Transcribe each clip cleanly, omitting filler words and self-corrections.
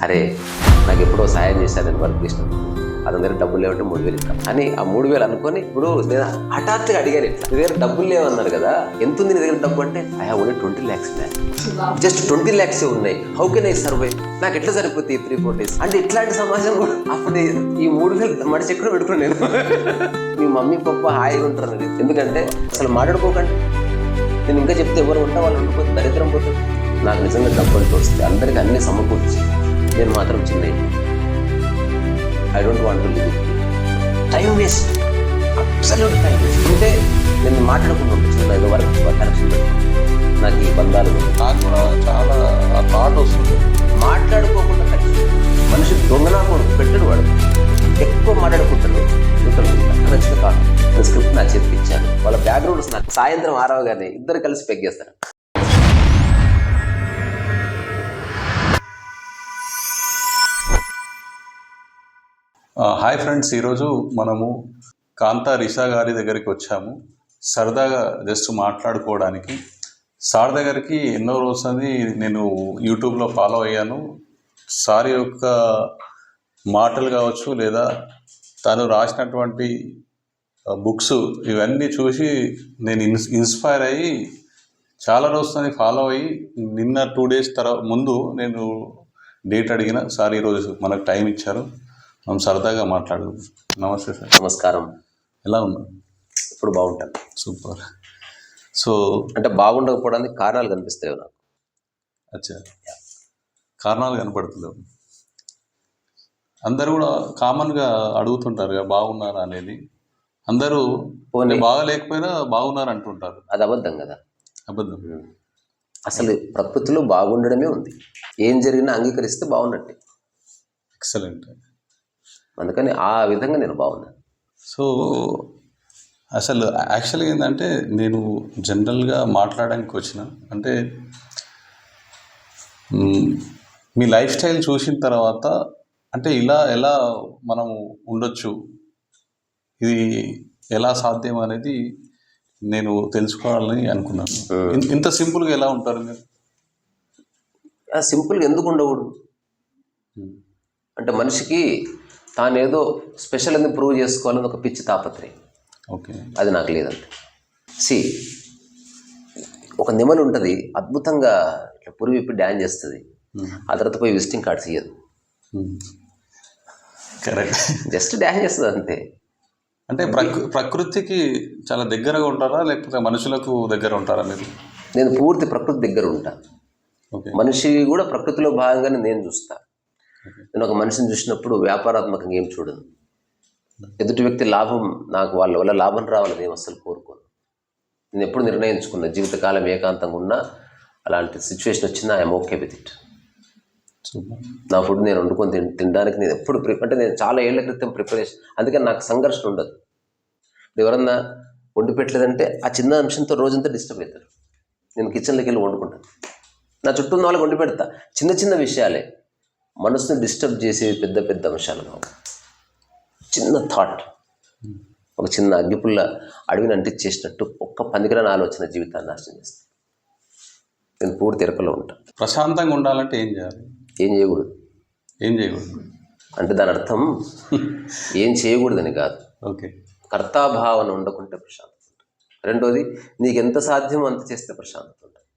అరే నాకు ఎప్పుడో సాయం చేశాను నేను వర్క్ చేసినప్పుడు అతని దగ్గర డబ్బులు లేవంటే 3,000 ఇస్తాం అని ఆ 3,000 అనుకొని ఇప్పుడు నేను హఠాత్తుగా అడిగాను ఇట్లా నీ దగ్గర డబ్బులు లేవన్నారు కదా ఎంత ఉంది నీ దగ్గర డబ్బు అంటే I have only 20 lakhs man just 20 lakhs ఉన్నాయి హౌ కెన్ ఐ సర్వైవ్ నాకు ఎట్లా సరిపోతాయి 3-4 days అంటే ఇట్లాంటి సమాజం కూడా అప్పుడు ఈ 3,000 మడి చెక్కులు పెట్టుకుని నేను మీ మమ్మీ పప్ప హాయిగా ఉంటారు అనేది ఎందుకంటే అసలు మాట్లాడుకోకండి నేను ఇంకా చెప్తే ఎవరు ఉంటా వాళ్ళు ఉండిపోతే దరిద్రం పోతుంది నాకు నిజంగా డబ్బులు వస్తే అందరికీ అన్ని సమకూర్చి నేను మాత్రం చిన్న I don't want to live time waste absolute time waste అంటే నేను మాట్లాడుకుంటూ చిన్న ఏదో వరకు కనెక్షన్ నాకు ఈ బంధాలు నాకు కూడా చాలా ఆ థాట్ వస్తుంది మాట్లాడుకోకుండా కనెక్షన్ మనిషి దొంగనా కూడా పెట్టడు వాడు ఎక్కువ మాట్లాడుకుంటారు నచ్చిన కాదు స్క్రిప్ట్ నాకు చెప్పిచ్చాను వాళ్ళ బ్యాక్గ్రౌండ్స్ నాకు సాయంత్రం 6 గానే ఇద్దరు కలిసి పెగ్గేస్తారు. హాయ్ ఫ్రెండ్స్, ఈరోజు మనము కాంతా రిషా గారి దగ్గరికి వచ్చాము సరదాగా జస్ట్ మాట్లాడుకోవడానికి. సార్ దగ్గరికి ఎన్నో రోజులని నేను యూట్యూబ్లో ఫాలో అయ్యాను. సార్ యొక్క మాటలు కావచ్చు లేదా తను రాసినటువంటి బుక్స్ ఇవన్నీ చూసి నేను ఇన్స్పైర్ అయ్యి చాలా రోజులని ఫాలో అయ్యి నిన్న 2 days ముందు నేను డేట్ అడిగిన సార్ ఈరోజు మనకు టైం ఇచ్చారు, మనం సరదాగా మాట్లాడుకుందాం. నమస్తే సార్. నమస్కారం. ఎలా ఉన్నా? ఇప్పుడు బాగుంటాను. సూపర్. సో అంటే బాగుండకపోవడానికి కారణాలు కనిపిస్తాయి నాకు. అచ్చా, కారణాలు కనపడుతున్నావు. అందరూ కూడా కామన్గా అడుగుతుంటారు కదా బాగున్నారా అనేది. అందరూ బాగా లేకపోయినా బాగున్నారు అంటుంటారు. అది అబద్ధం కదా. అబద్ధం. అసలు ప్రకృతిలో బాగుండడమే ఉంది. ఏం జరిగినా అంగీకరిస్తే బాగున్నట్టే. ఎక్సలెంట్. అందుకని ఆ విధంగా నేను బాగున్నాను. సో అసలు యాక్చువల్గా ఏంటంటే నేను జనరల్గా మాట్లాడడానికి వచ్చిన అంటే మీ లైఫ్ స్టైల్ చూసిన తర్వాత అంటే ఎలా మనం ఉండొచ్చు, ఇది ఎలా సాధ్యం అనేది నేను తెలుసుకోవాలని అనుకున్నాను. ఇంత సింపుల్గా ఎలా ఉంటారు మీరు? సింపుల్గా ఎందుకు ఉండకూడదు అంటే మనిషికి తానేదో స్పెషల్ అని ప్రూవ్ చేసుకోవాలని ఒక పిచ్చి తాపత్రయం. ఓకే, అది నాకు లేదంటే. ఒక నెమలు ఉంటుంది అద్భుతంగా ఇట్లా పురి విప్పి డ్యాన్స్ చేస్తుంది, ఆ తర్వాత పోయి విజిటింగ్ కార్డ్స్ ఇయ్యదు, కరెక్ట్. జస్ట్ డ్యాన్స్ చేస్తుంది అంతే. అంటే ప్రకృతికి చాలా దగ్గరగా ఉంటారా లేకపోతే మనుషులకు దగ్గర ఉంటారా మీరు? నేను పూర్తి ప్రకృతి దగ్గర ఉంటాను. మనిషి కూడా ప్రకృతిలో భాగంగానే నేను చూస్తాను. నేను ఒక మనిషిని చూసినప్పుడు వ్యాపారాత్మకంగా ఏం చూడను. ఎదుటి వ్యక్తి లాభం, నాకు వాళ్ళ వల్ల లాభం రావాలని ఏం అస్సలు కోరుకోను. నేను ఎప్పుడు నిర్ణయించుకున్నా జీవితకాలం ఏకాంతంగా ఉన్నా అలాంటి సిచ్యువేషన్ వచ్చినా ఐఎమ్ ఓకే విత్ ఇట్. నా ఫుడ్ నేను వండుకొని తినడానికి నేను ఎప్పుడు అంటే నేను చాలా ఏళ్ల క్రితం ప్రిపరేషన్, అందుకని నాకు సంఘర్షణ ఉండదు. ఎవరన్నా వండి పెట్టలేదంటే ఆ చిన్న అంశంతో రోజంతా డిస్టర్బ్ అవుతారు. నేను కిచెన్లోకి వెళ్ళి వండుకుంటాను, నా చుట్టూ ఉన్న వాళ్ళకి వండి పెడతా. చిన్న చిన్న విషయాలే మనసుని డిస్టర్బ్ చేసే పెద్ద పెద్ద అంశాలు కావు. చిన్న థాట్, ఒక చిన్న అగ్గిపుల్ల అడవిని అంటించేసినట్టు ఒక్క పనికిరాని ఆలోచన జీవితాన్ని నాశనం చేస్తాను. నేను పూర్తి ఎరకలో ఉంటాను. ప్రశాంతంగా ఉండాలంటే ఏం చేయాలి? ఏం చేయకూడదు. ఏం చేయకూడదు అంటే దాని అర్థం ఏం చేయకూడదని కాదు. ఓకే, కర్తాభావన ఉండకుంటే ప్రశాంతత ఉంటుంది. రెండోది, నీకు ఎంత సాధ్యమో అంత చేస్తే ప్రశాంతత ఉంటుంది.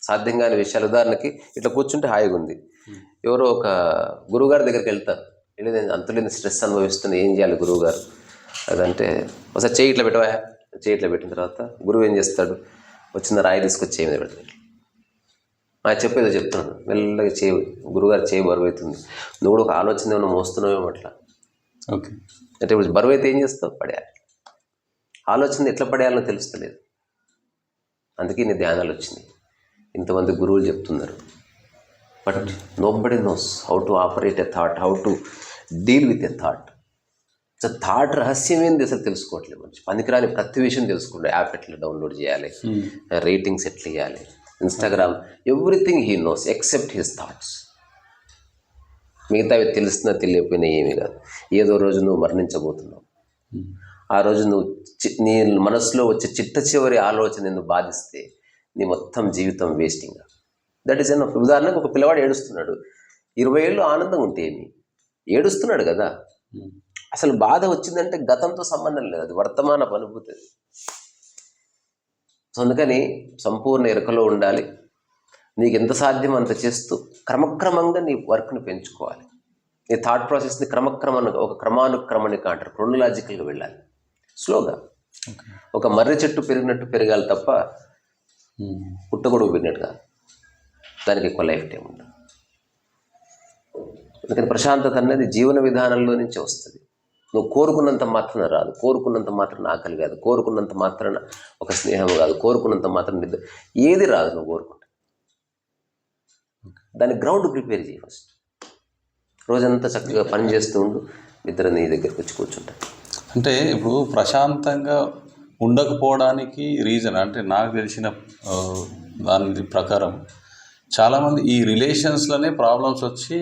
సాధ్యం కాని విషయాలు, ఉదాహరణకి ఇట్లా కూర్చుంటే హాయిగా ఉంది, ఎవరో ఒక గురువుగారి దగ్గరికి వెళ్తారు, వెళ్ళి నేను అంతులేని స్ట్రెస్ అనుభవిస్తున్నా, ఏం చేయాలి గురువుగారు అదంటే ఒకసారి చేయి ఇట్లా పెట్టవా, చేయి ఇట్లా పెట్టిన తర్వాత గురువు ఏం చేస్తాడు, వచ్చిన రాయి తీసుకొచ్చి చేయి మీద పెడతాడు. చెప్పేదో చెప్తున్నాను, మెల్లగా చేయి, గురువుగారు చేయి బరువు అవుతుంది, నువ్వు కూడా ఒక ఆలోచన ఏమైనా మోస్తున్నావేమో అట్లా. ఓకే, అంటే ఇప్పుడు బరువు అయితే ఏం చేస్తావు, పడేయాలి. ఆలోచన ఎట్లా పడేయాలో తెలుస్తలేదు. అందుకే నీ ధ్యానాలు వచ్చినాయి. ఇంతమంది గురువులు చెప్తున్నారు, but nobody knows how to operate a thought, how to deal with a thought. So thought రహస్యం ఏంది అసలు తెలుసుకోవట్లేదు మనిషి. పనికిరాని ప్రతి విషయం తెలుసుకుంటే యాప్ ఎట్లా డౌన్లోడ్ చేయాలి, రేటింగ్స్ ఎట్లా ఇవ్వాలి, Instagram, everything he knows except his thoughts. మిగతావి తెలిసినా తెలియకపోయినా ఏమీ కాదు. ఏదో రోజు నువ్వు మరణించబోతున్నావు, ఆ రోజు నువ్వు నీ మనసులో వచ్చే చిట్ట చివరి ఆలోచన నిన్ను బాధిస్తే నీ మొత్తం జీవితం వేస్టింగ్. That is enough. ఉదాహరణకు ఒక పిల్లవాడు ఏడుస్తున్నాడు, 20 ఏళ్ళు ఆనందంగా ఉంటే ఏమి, ఏడుస్తున్నాడు కదా. అసలు బాధ వచ్చిందంటే గతంతో సంబంధం లేదు, అది వర్తమాన అనుభూతి. సో అందుకని సంపూర్ణ ఎరుకలో ఉండాలి. నీకు ఎంత సాధ్యం అంత చేస్తూ క్రమక్రమంగా నీ వర్క్ని పెంచుకోవాలి. నీ థాట్ ప్రాసెస్ని క్రమక్రమంగా, ఒక క్రమానుక్రమణిక అంటారు, క్రొనలాజికల్గా వెళ్ళాలి. స్లోగా ఒక మర్రి చెట్టు పెరిగినట్టు పెరగాలి తప్ప పుట్టగొడుగు పెరిగినట్టు కాదు. దానికి ఎక్కువ లైఫ్ టైం ఉండదు. అందుకని ప్రశాంతత అనేది జీవన విధానంలో నుంచి వస్తుంది. నువ్వు కోరుకున్నంత మాత్రాన రాదు, కోరుకున్నంత మాత్రాన ఆకలి కాదు, కోరుకున్నంత మాత్రాన ఒక స్నేహం కాదు, కోరుకున్నంత మాత్రాన నిద్ర, ఏది రాదు. నువ్వు కోరుకుంటే దాని గ్రౌండ్ ప్రిపేర్ చేయి ఫస్ట్. రోజంతా చక్కగా పని చేస్తూ ఉండు, నిద్ర నీ దగ్గరికి వచ్చి కూర్చుంటా. అంటే ఇప్పుడు ప్రశాంతంగా ఉండకపోవడానికి రీజన్ అంటే నాకు తెలిసిన దాని ప్రకారం చాలామంది ఈ రిలేషన్స్లోనే ప్రాబ్లమ్స్ వచ్చి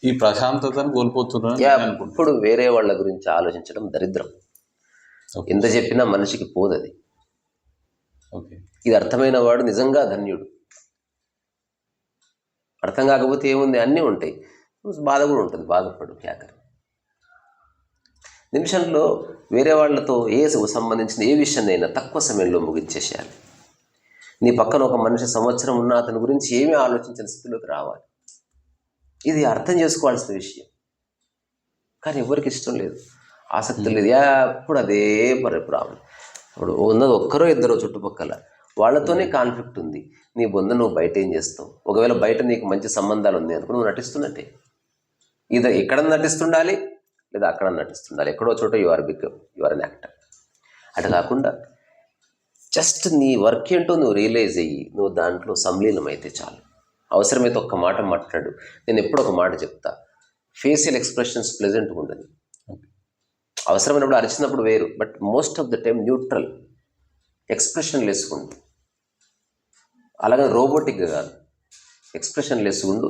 ఈ ప్రశాంతతను కోల్పోతున్నారు. ఇప్పుడు వేరే వాళ్ళ గురించి ఆలోచించడం దరిద్రం. ఎంత చెప్పినా మనిషికి పోదది. ఓకే, ఇది అర్థమైన వాడు నిజంగా ధన్యుడు. అర్థం కాకపోతే ఏముంది, అన్నీ ఉంటాయి, బాధ కూడా ఉంటుంది, బాధపడు హ్యాకర్. నిమిషంలో వేరే వాళ్ళతో సంబంధించిన ఏ విషయాన్నైనా తక్కువ సమయంలో ముగించేసేయాలి. నీ పక్కన ఒక మనిషి సంవత్సరం ఉన్న అతని గురించి ఏమీ ఆలోచించిన స్థితిలోకి రావాలి. ఇది అర్థం చేసుకోవాల్సిన విషయం. కానీ ఎవరికి ఇష్టం లేదు, ఆసక్తి లేదు, ఎప్పుడు అదే ప్రాబ్లం. ఇప్పుడు ఉన్నది ఒక్కరో ఇద్దరో చుట్టుపక్కల, వాళ్ళతోనే కాన్ఫ్లిక్ట్ ఉంది. నీ బొంద నువ్వు బయట ఏం చేస్తావు? ఒకవేళ బయట నీకు మంచి సంబంధాలు ఉంది అనుకో, నువ్వు నటిస్తున్నట్టే. ఇది ఎక్కడ నటిస్తుండాలి లేదా అక్కడ నటిస్తుండాలి, ఎక్కడో చోట యు ఆర్ అన్ యాక్టర్. అటు కాకుండా జస్ట్ నీ వర్క్ ఏంటో నువ్వు రియలైజ్ అయ్యి నువ్వు దాంట్లో సంలీనమైతే చాలు. అవసరమైతే ఒక్క మాట మాట్లాడు. నేను ఎప్పుడు ఒక మాట చెప్తా, ఫేషియల్ ఎక్స్ప్రెషన్స్ ప్లెజెంట్గా ఉండదు. అవసరమైనప్పుడు అరిచినప్పుడు వేరు, but most of the time neutral expression లేసుకుండు. అలాగే రోబోటిక్గా కాదు, ఎక్స్ప్రెషన్ లేసుకుండు.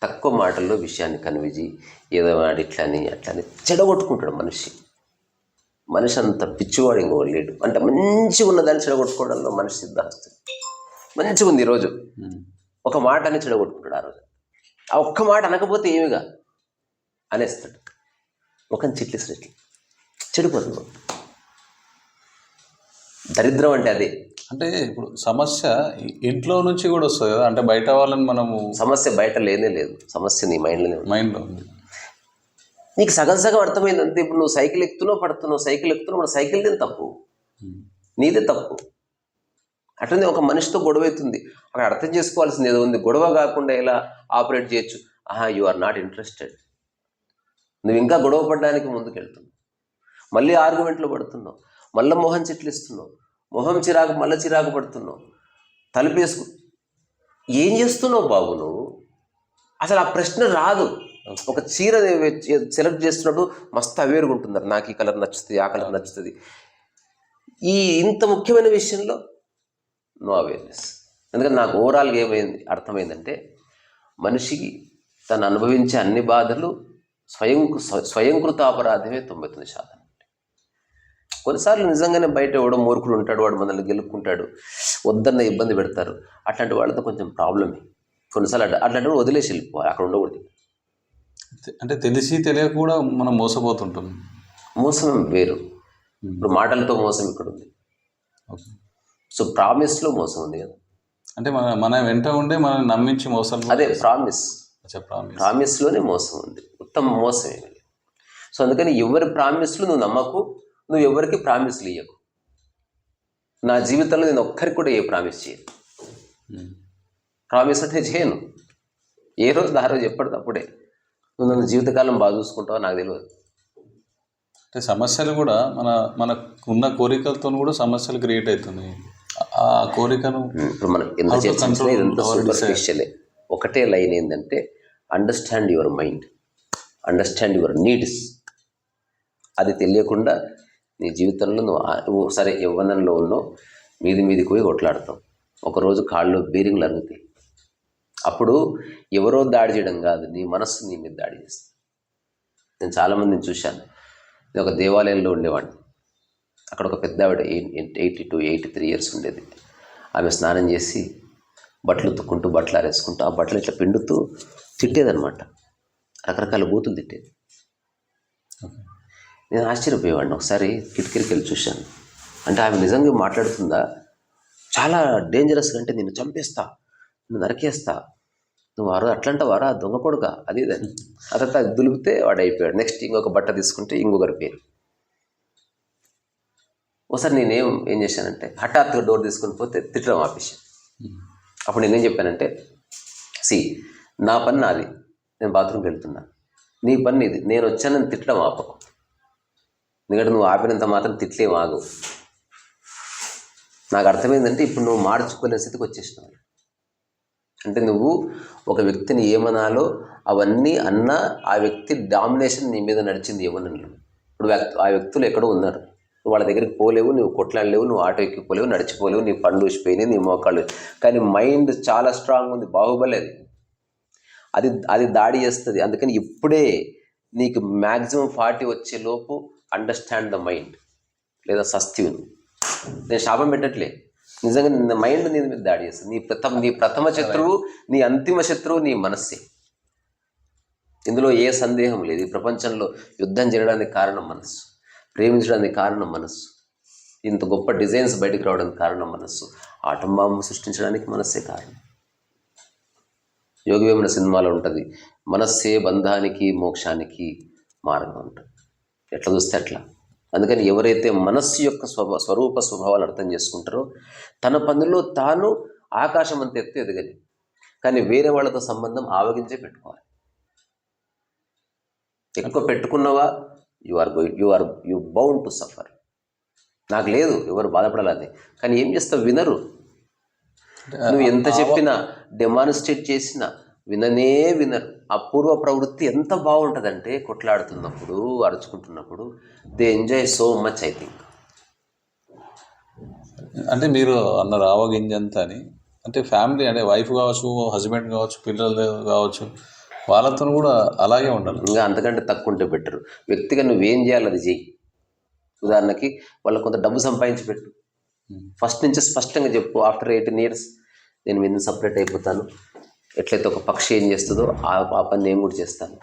తక్కువ మాటల్లో విషయాన్ని కన్విజి, ఏదో వాడు ఇట్లని అట్లని చెడగొట్టుకుంటాడు మనిషి. మనిషి అంత పిచ్చివాడు ఇంకోటి లేడు. అంటే మంచిగా ఉన్నదాన్ని చెడగొట్టుకోవడంలో మనిషి సిద్ధహస్తుడు. మంచిగా ఉంది ఈరోజు, ఒక మాట అని చెడగొట్టుకుంటాడు. ఆ రోజు ఆ ఒక్క మాట అనకపోతే ఏమిగా అనేస్తాడు. ముఖం చిట్లిసినట్లు చెడిపోతుంది. దరిద్రం అంటే అదే. అంటే ఇప్పుడు సమస్య ఇంట్లో నుంచి కూడా వస్తుంది కదా, అంటే బయట వాళ్ళని మనము, సమస్య బయట లేనే లేదు, సమస్య నీ మైండ్లో ఉంది. నీకు సగం సగం అర్థమైంది అంతే. ఇప్పుడు నువ్వు సైకిల్ ఎక్కుతున్నావు, పడుతున్నావు, సైకిల్ ఎక్కుతున్నావు, మన సైకిల్దే తప్పు, నీదే తప్పు. అట్లనే ఒక మనిషితో గొడవ అవుతుంది, అక్కడ అర్థం చేసుకోవాల్సింది ఏదో ఉంది. గొడవ కాకుండా ఎలా ఆపరేట్ చేయొచ్చు? You are not interested. నువ్వు ఇంకా గొడవ పడడానికి ముందుకెళ్తున్నావు, మళ్ళీ ఆర్గ్యుమెంట్లో పడుతున్నావు, మళ్ళీ మొహం చిట్లిస్తున్నావు, మొహం చిరాకు మళ్ళీ చిరాకు పడుతున్నావు, తలుపేసుకు ఏం చేస్తున్నావు బాబు నువ్వు? అసలు ఆ ప్రశ్న రాదు. ఒక చీర సెలెక్ట్ చేస్తున్నప్పుడు మస్తు అవేరుగా ఉంటున్నారు, నాకు ఈ కలర్ నచ్చుతుంది, ఆ కలర్ నచ్చుతుంది. ఈ ఇంత ముఖ్యమైన విషయంలో నో అవేర్నెస్. ఎందుకంటే నాకు ఓవరాల్గా అర్థమైందంటే మనిషికి తను అనుభవించే అన్ని బాధలు స్వయంకృత అపరాధమే 99%. కొన్నిసార్లు నిజంగానే బయట ఎవడో మూర్ఖుడు ఉంటాడు, వాడు మనల్ని గెలుపుకుంటాడు, వద్దన్న ఇబ్బంది పెడతారు. అట్లాంటి వాళ్ళతో కొంచెం ప్రాబ్లమే. కొన్నిసార్లు అట్లాంటి వదిలేసి వెళ్ళిపోవాలి, అక్కడ ఉండకూడదు. అంటే తెలిసి తెలియక కూడా మనం మోసపోతుంటాం. మోసం వేరు, ఇప్పుడు మాటలతో మోసం ఇక్కడ ఉంది. సో ప్రామిస్లో మోసం ఉంది కదా, అంటే మన వెంట ఉండే మనం నమ్మించి మోసం, అదే ప్రామిస్లోనే మోసం ఉంది, ఉత్తమ మోసం ఏమి. సో అందుకని ఎవరి ప్రామిస్లు నువ్వు నమ్మకు, నువ్వు ఎవరికి ప్రామిస్లు ఇవ్వకు. నా జీవితంలో నేను ఒక్కరికి కూడా ఏ ప్రామిస్ చేయను. ప్రామిస్ అంటే చేయను, ఏ రోజు ఆ రోజు ఎప్పటికప్పుడే. నువ్వు నన్ను జీవితకాలం బాగా చూసుకుంటావో నాకు తెలియదు. అంటే సమస్యలు కూడా మనకు ఉన్న కోరికలతో కూడా సమస్యలు క్రియేట్ అవుతున్నాయి. ఆ కోరికను ఇప్పుడు మనం ఎంత చేసినా ఇదంతా సూపర్ఫిషియలే. ఒకటే లైన్ ఏంటంటే understand your mind, understand your needs. అది తెలియకుండా నీ జీవితంలో నువ్వు సరే యవ్వనంలో ఉన్నావు, మీదికి పోయి కొట్లాడతావు, ఒకరోజు కాళ్ళు బీరింగ్లు అరుగుతాయి. అప్పుడు ఎవరో దాడి చేయడం కాదు, నీ మనస్సు నీ మీద దాడి చేస్తుంది. నేను చాలామందిని చూశాను. నేను ఒక దేవాలయంలో ఉండేవాడిని. అక్కడ ఒక పెద్ద ఆవిడ 82-83 ఇయర్స్ ఉండేది. ఆమె స్నానం చేసి బట్టలు ఉతుక్కుంటూ బట్టలు ఆరేసుకుంటూ ఆ బట్టలు ఇట్లా పిండుతూ తిట్టేదనమాట. రకరకాల బూతులు తిట్టేది. నేను ఆశ్చర్యపోయేవాడిని. ఒకసారి కిటికీకి వెళ్ళి చూశాను. అంటే ఆమె నిజంగా మాట్లాడుతుందా, చాలా డేంజరస్గా, అంటే నిన్ను చంపేస్తా, నిన్ను నరికేస్తా, నువ్వు అట్లంట వారా దొంగ కొడుక, అది ఇదని. అదంతా అది దులిపితే వాడు అయిపోయాడు. నెక్స్ట్ ఇంకొక బట్ట తీసుకుంటే ఇంకొకరి పేరు. ఒకసారి ఏం చేశానంటే హఠాత్తుగా డోర్ తీసుకొని పోతే తిట్టడం ఆపేసాను. అప్పుడు నేనేం చెప్పానంటే, నా పని నాది, నేను బాత్రూమ్కి వెళ్తున్నాను, నీ పని ఇది, నేను వచ్చానని తిట్టడం ఆపకు. ఎందుకంటే నువ్వు ఆపినంత మాత్రం తిట్లేం ఆగు. నాకు అర్థమైందంటే ఇప్పుడు నువ్వు మార్చుకోలేని స్థితికి వచ్చేసినావు. అంటే నువ్వు ఒక వ్యక్తిని ఏమనాలో అవన్నీ అన్నా ఆ వ్యక్తి డామినేషన్ నీ మీద నడిచింది ఏమన్నా. ఇప్పుడు ఆ వ్యక్తులు ఎక్కడో ఉన్నారు, నువ్వు వాళ్ళ దగ్గరికి పోలేవు, నువ్వు కొట్లాడలేవు, నువ్వు ఆటో ఎక్కిపోలేవు, నడిచిపోలేవు, నీ పళ్ళు ఊసిపోయినాయి, నీ మోకాళ్ళు, కానీ మైండ్ చాలా స్ట్రాంగ్ ఉంది. బాహుబలి అది అది దాడి చేస్తుంది. అందుకని ఇప్పుడే నీకు మ్యాక్సిమం 40 వచ్చే లోపు అండర్స్టాండ్ ద మైండ్, లేదా సస్తివి. నేను శాపం పెట్టట్లే, నిజంగా మైండ్ నీ మీద దాడి చేస్తుంది. నీ ప్రథమ శత్రువు, నీ అంతిమ శత్రువు నీ మనస్సే. ఇందులో ఏ సందేహం లేదు. ఈ ప్రపంచంలో యుద్ధం జరగడానికి కారణం మనస్సు, ప్రేమించడానికి కారణం మనస్సు, ఇంత గొప్ప డిజైన్స్ బయటకు రావడానికి కారణం మనస్సు, ఆటం బాంబు సృష్టించడానికి మనస్సే కారణం. యోగవేమన సినిమాలో ఉంటుంది, మనస్సే బంధానికి మోక్షానికి మార్గం ఉంటుంది. ఎట్లా చూస్తే అట్లా. అందుకని ఎవరైతే మనస్సు యొక్క స్వరూప స్వభావాలు అర్థం చేసుకుంటారో తన పనుల్లో తాను ఆకాశం అంత ఎత్తు ఎదగలి, కానీ వేరే వాళ్ళతో సంబంధం ఆవగించే పెట్టుకోవాలి. ఎక్కువ పెట్టుకున్నవా యు బౌండ్ టు సఫర్. నాకు లేదు, ఎవరు బాధపడాలి, కానీ ఏం చేస్తావు, వినరు. నువ్వు ఎంత చెప్పినా, డెమాన్స్ట్రేట్ చేసినా వినరు. ఆ పూర్వ ప్రవృత్తి ఎంత బాగుంటుందంటే కొట్లాడుతున్నప్పుడు, అరుచుకుంటున్నప్పుడు they enjoy so much. I think అంటే మీరు అన్నారు ఆవగింజంత అని, అంటే ఫ్యామిలీ, అంటే వైఫ్ కావచ్చు, హస్బెండ్ కావచ్చు, పిల్లలు కావచ్చు, వాళ్ళతో కూడా అలాగే ఉండాలి. ఇంకా అంతకంటే తక్కువ ఉంటే బెటరు. వ్యక్తిగా నువ్వేం చేయాలి అది చెయ్యి. ఉదాహరణకి వాళ్ళకు కొంత డబ్బు సంపాదించి పెట్టు. ఫస్ట్ నుంచి స్పష్టంగా చెప్పు, ఆఫ్టర్ 18 years నేను మీద సపరేట్ అయిపోతాను. ఎట్లయితే ఒక పక్షి ఏం చేస్తుందో ఆ పని నేను కూడా చేస్తాను.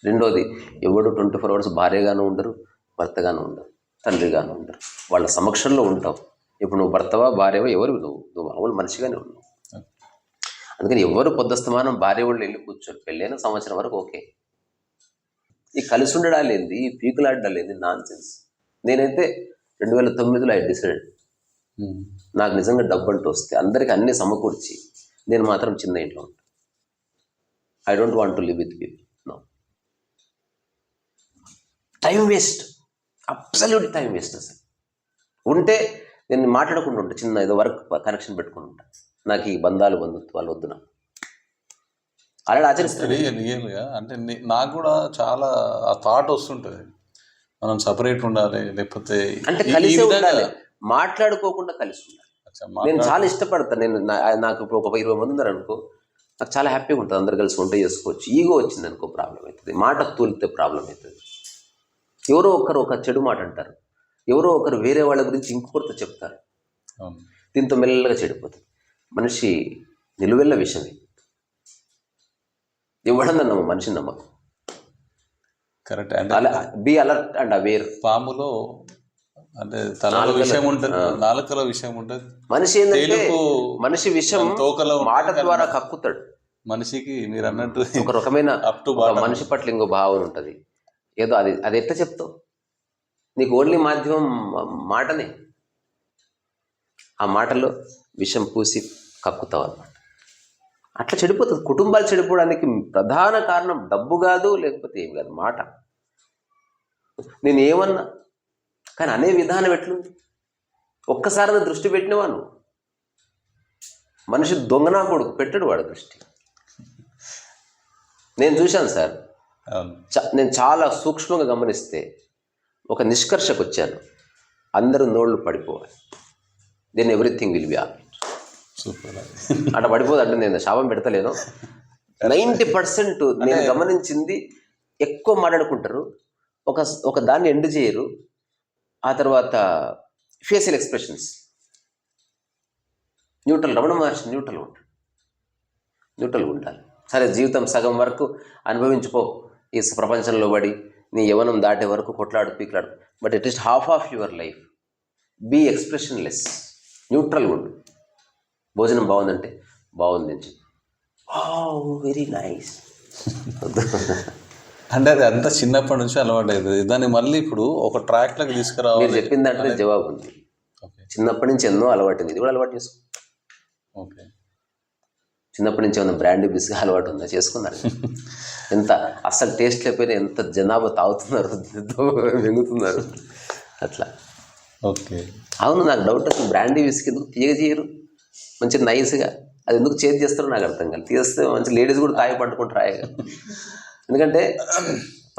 రెండోది, ఎవడు 24 hours భార్యగాను ఉండరు, భర్తగాను ఉండరు, తండ్రిగాను ఉండరు. వాళ్ళ సమక్షంలో ఉంటావు. ఇప్పుడు నువ్వు భర్తవా భార్యవా, ఎవరు నువ్వు మామూలు మనిషిగానే ఉన్నావు. అందుకని ఎవరు పొద్దుస్తమానం భార్య వాళ్ళు వెళ్ళి కూర్చోరు. పెళ్ళైన సంవత్సరం వరకు ఓకే. ఈ కలిసి ఉండడాలేంది, ఈ పీకులాడాలేంది, నాన్ సెన్స్. నేనైతే 2009లో ఐ డిసైడెడ్, నాకు నిజంగా డబ్బు అంటూ వస్తే అందరికీ అన్నీ సమకూర్చి నేను మాత్రం చిన్న ఇంట్లో ఉంటాను. I don't want to live with people. No, time waste, absolute time waste. అసలు ఉంటే నేను మాట్లాడకుండా ఉంటా, చిన్న ఏదో వర్క్ కనెక్షన్ పెట్టుకుని ఉంటా. నాకు ఈ బంధుత్వాలు వద్దు. నాకు అలాగే ఆచరిస్తాను. రియల్గా అంటే నాకు కూడా చాలా ఆ థాట్ వస్తుంటుంది, మనం సపరేట్ ఉండాలి, లేకపోతే అంటే కలిసి ఉండాలి, మాట్లాడుకోకుండా కలిసి ఉండాలి. నేను చాలా ఇష్టపడతాను. నాకు ఇప్పుడు ఒక 20 మంది ఉన్నారు అనుకో, నాకు చాలా హ్యాపీగా ఉంటుంది. అందరు కలిసి వంట చేసుకోవచ్చు. ఈగో వచ్చింది అనుకో ప్రాబ్లం అవుతుంది, మాట తూలితే ప్రాబ్లం అవుతుంది. ఎవరో ఒకరు ఒక చెడు మాట అంటారు, ఎవరో ఒకరు వేరే వాళ్ళ గురించి ఇంకొకరితో చెప్తారు, దీంతో మెల్లగా చెడిపోతుంది. మనిషి నిలువెల్ల విషమే. ఎవడన్నా నమ్మ, మనిషిని నమ్మకం. Correct. Be alert and aware. పాములో అంటే తలలో విషయం ఉంటుంది, నాలుకలో విషయం ఉంటుంది. మనిషి ఏంటంటే మనిషి విషయం తోకలో మాట ద్వారా కక్కుతాడు. మనిషికి మీరు అన్నట్టు ఒక రకమైన మనిషి పట్ల ఇంకో భావన ఉంటుంది. ఏదో అది ఎట్లా చెప్తావు? నీకు ఓన్లీ మాధ్యమం మాటనే. ఆ మాటలో విషం పూసి కక్కుతావు అన్నమాట. అట్లా చెడిపోతుంది. కుటుంబాలు చెడిపోవడానికి ప్రధాన కారణం డబ్బు కాదు, లేకపోతే ఏం కాదు, మాట. నేను ఏమన్నా కానీ అనే విధానం ఎట్లుంది? ఒక్కసారి దృష్టి పెట్టినవా నువ్వు? మనిషి దొంగనా కొడుకు పెట్టడు వాడు దృష్టి. నేను చూశాను సార్, నేను చాలా సూక్ష్మంగా గమనిస్తే ఒక నిష్కర్షకు వచ్చాను, అందరూ నోళ్ళు పడిపోవాలి, then everything will be all right. Super. అట్లా పడిపోదు అంటే నేను శాపం పెడతలేను. 90% నేను గమనించింది, ఎక్కువ మాట్లాడుకుంటారు, ఒక దాన్ని ఎండ్ చేయరు. ఆ తర్వాత facial expressions neutral. Ramana Maharshi neutral ఉంటాడు, న్యూట్రల్గా ఉండాలి. సరే జీవితం సగం వరకు అనుభవించుకో ఈ ప్రపంచంలో పడి, నీ యవ్వనం దాటే వరకు కొట్లాడు పీట్లాడు, but at least half of your life be expressionless, న్యూట్రల్గా ఉండు. భోజనం బాగుందంటే బాగుంది అని చెప్పి, వెరీ నైస్. అంటే అది అంతా చిన్నప్పటి నుంచి అలవాటు అవుతుంది. దాన్ని మళ్ళీ ఇప్పుడు ఒక ట్రాక్లోకి తీసుకురావాలి. మీరు చెప్పిన దాంట్లో జవాబు ఉంది. చిన్నప్పటి నుంచి ఎన్నో అలవాటు ఉంది, ఇది కూడా అలవాటు చేసుకో. ఓకే, చిన్నప్పటి నుంచి ఏమైనా బ్రాండ్ బిస్గా అలవాటు ఉందా? చేసుకున్నారు. ఎంత అస్సలు టేస్ట్ లేకపోయినా ఎంత జనాభా తాగుతున్నారు, వెంగుతున్నారు అట్లా. ఓకే, అవును, నాకు డౌట్ అసలు బ్రాండీ విస్కీ ఎందుకు తీయరు మంచి నైస్గా, అది ఎందుకు చేంజ్ చేస్తారో నాకు అర్థం కాదు. తీస్తే మంచి లేడీస్ కూడా తాగి పట్టుకుంటారు హాయిగా. ఎందుకంటే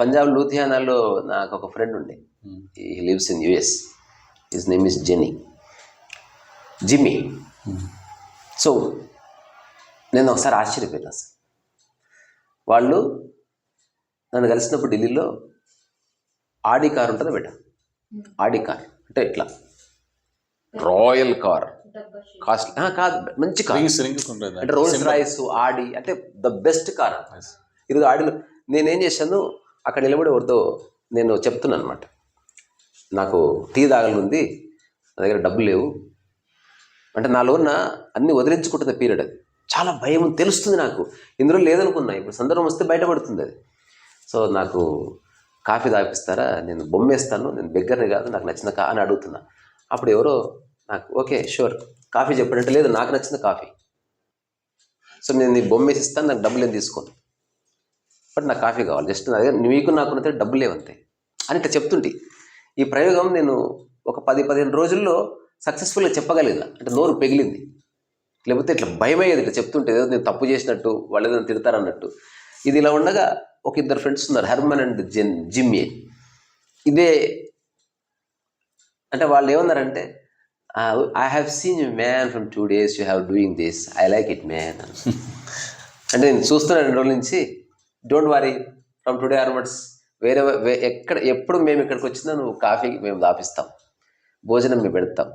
పంజాబ్ లూధియానాలో నాకు ఒక ఫ్రెండ్ ఉండే, he lives in US, his name is Jimmy. So నేను ఒకసారి ఆశ్చర్యపోయాను అసలు. వాళ్ళు నన్ను కలిసినప్పుడు ఢిల్లీలో ఆడి కార్ ఉంటుందో బెట, ఆడి కార్ అంటే ఇట్లా రాయల్ కార్, కాస్ట్ కాదు, మంచి కార్ అంటే రోల్స్ రాయిస్, ఆడి అంటే ద బెస్ట్ కార్. ఈరోజు ఆడిలో నేనేం చేశాను, అక్కడ నిలబడి ఎవరితో నేను చెప్తున్నాను అనమాట, నాకు టీ తాగలుంది, నా దగ్గర డబ్బులు లేవు అంటే, నాలో ఉన్న అన్ని వదిలించుకుంటున్న పీరియడ్ అది. చాలా భయం తెలుస్తుంది నాకు, ఇందులో లేదనుకున్నా, ఇప్పుడు సందర్భం వస్తే బయటపడుతుంది అది. సో నాకు కాఫీ తాపిస్తారా, నేను బొమ్మేస్తాను, నేను బెగ్గర్ని కాదు, నాకు నచ్చిన అని అడుగుతున్నా. అప్పుడు ఎవరో నాకు ఓకే షూర్ కాఫీ చెప్పాడంటే, లేదు నాకు నచ్చిన కాఫీ, సో నేను నీ బొమ్మేసి ఇస్తాను, నాకు డబ్బులు ఏం తీసుకోను, బట్ నాకు కాఫీ కావాలి, జస్ట్ నా దగ్గర నీకు నాకున్నంత డబ్బులు లేవంతే అని ఇట్లా చెప్తుంటే, ఈ ప్రయోగం నేను ఒక 10-15 రోజుల్లో సక్సెస్ఫుల్గా చెప్పగలిగిన. అంటే నోరు పెగిలింది, లేకపోతే ఇట్లా భయమయ్యేది ఇట్లా చెప్తుంటే, ఏదో నేను తప్పు చేసినట్టు, వాళ్ళు ఏదైనా తిడతారన్నట్టు. ఇది ఇలా ఉండగా ఒక 2 ఫ్రెండ్స్ ఉన్నారు, హెర్మన్ అండ్ జిమ్మీ. ఇదే అంటే వాళ్ళు ఏమన్నారంటే, I have seen you man from 2 days you have doing this, I like it man. అంటే నేను చూస్తున్నాను 2 రోజుల నుంచి, don't worry from today onwards, ఎప్పుడు మేము ఇక్కడికి వచ్చినా నువ్వు కాఫీ మేము దాపిస్తాం, భోజనం మేము పెడతాం,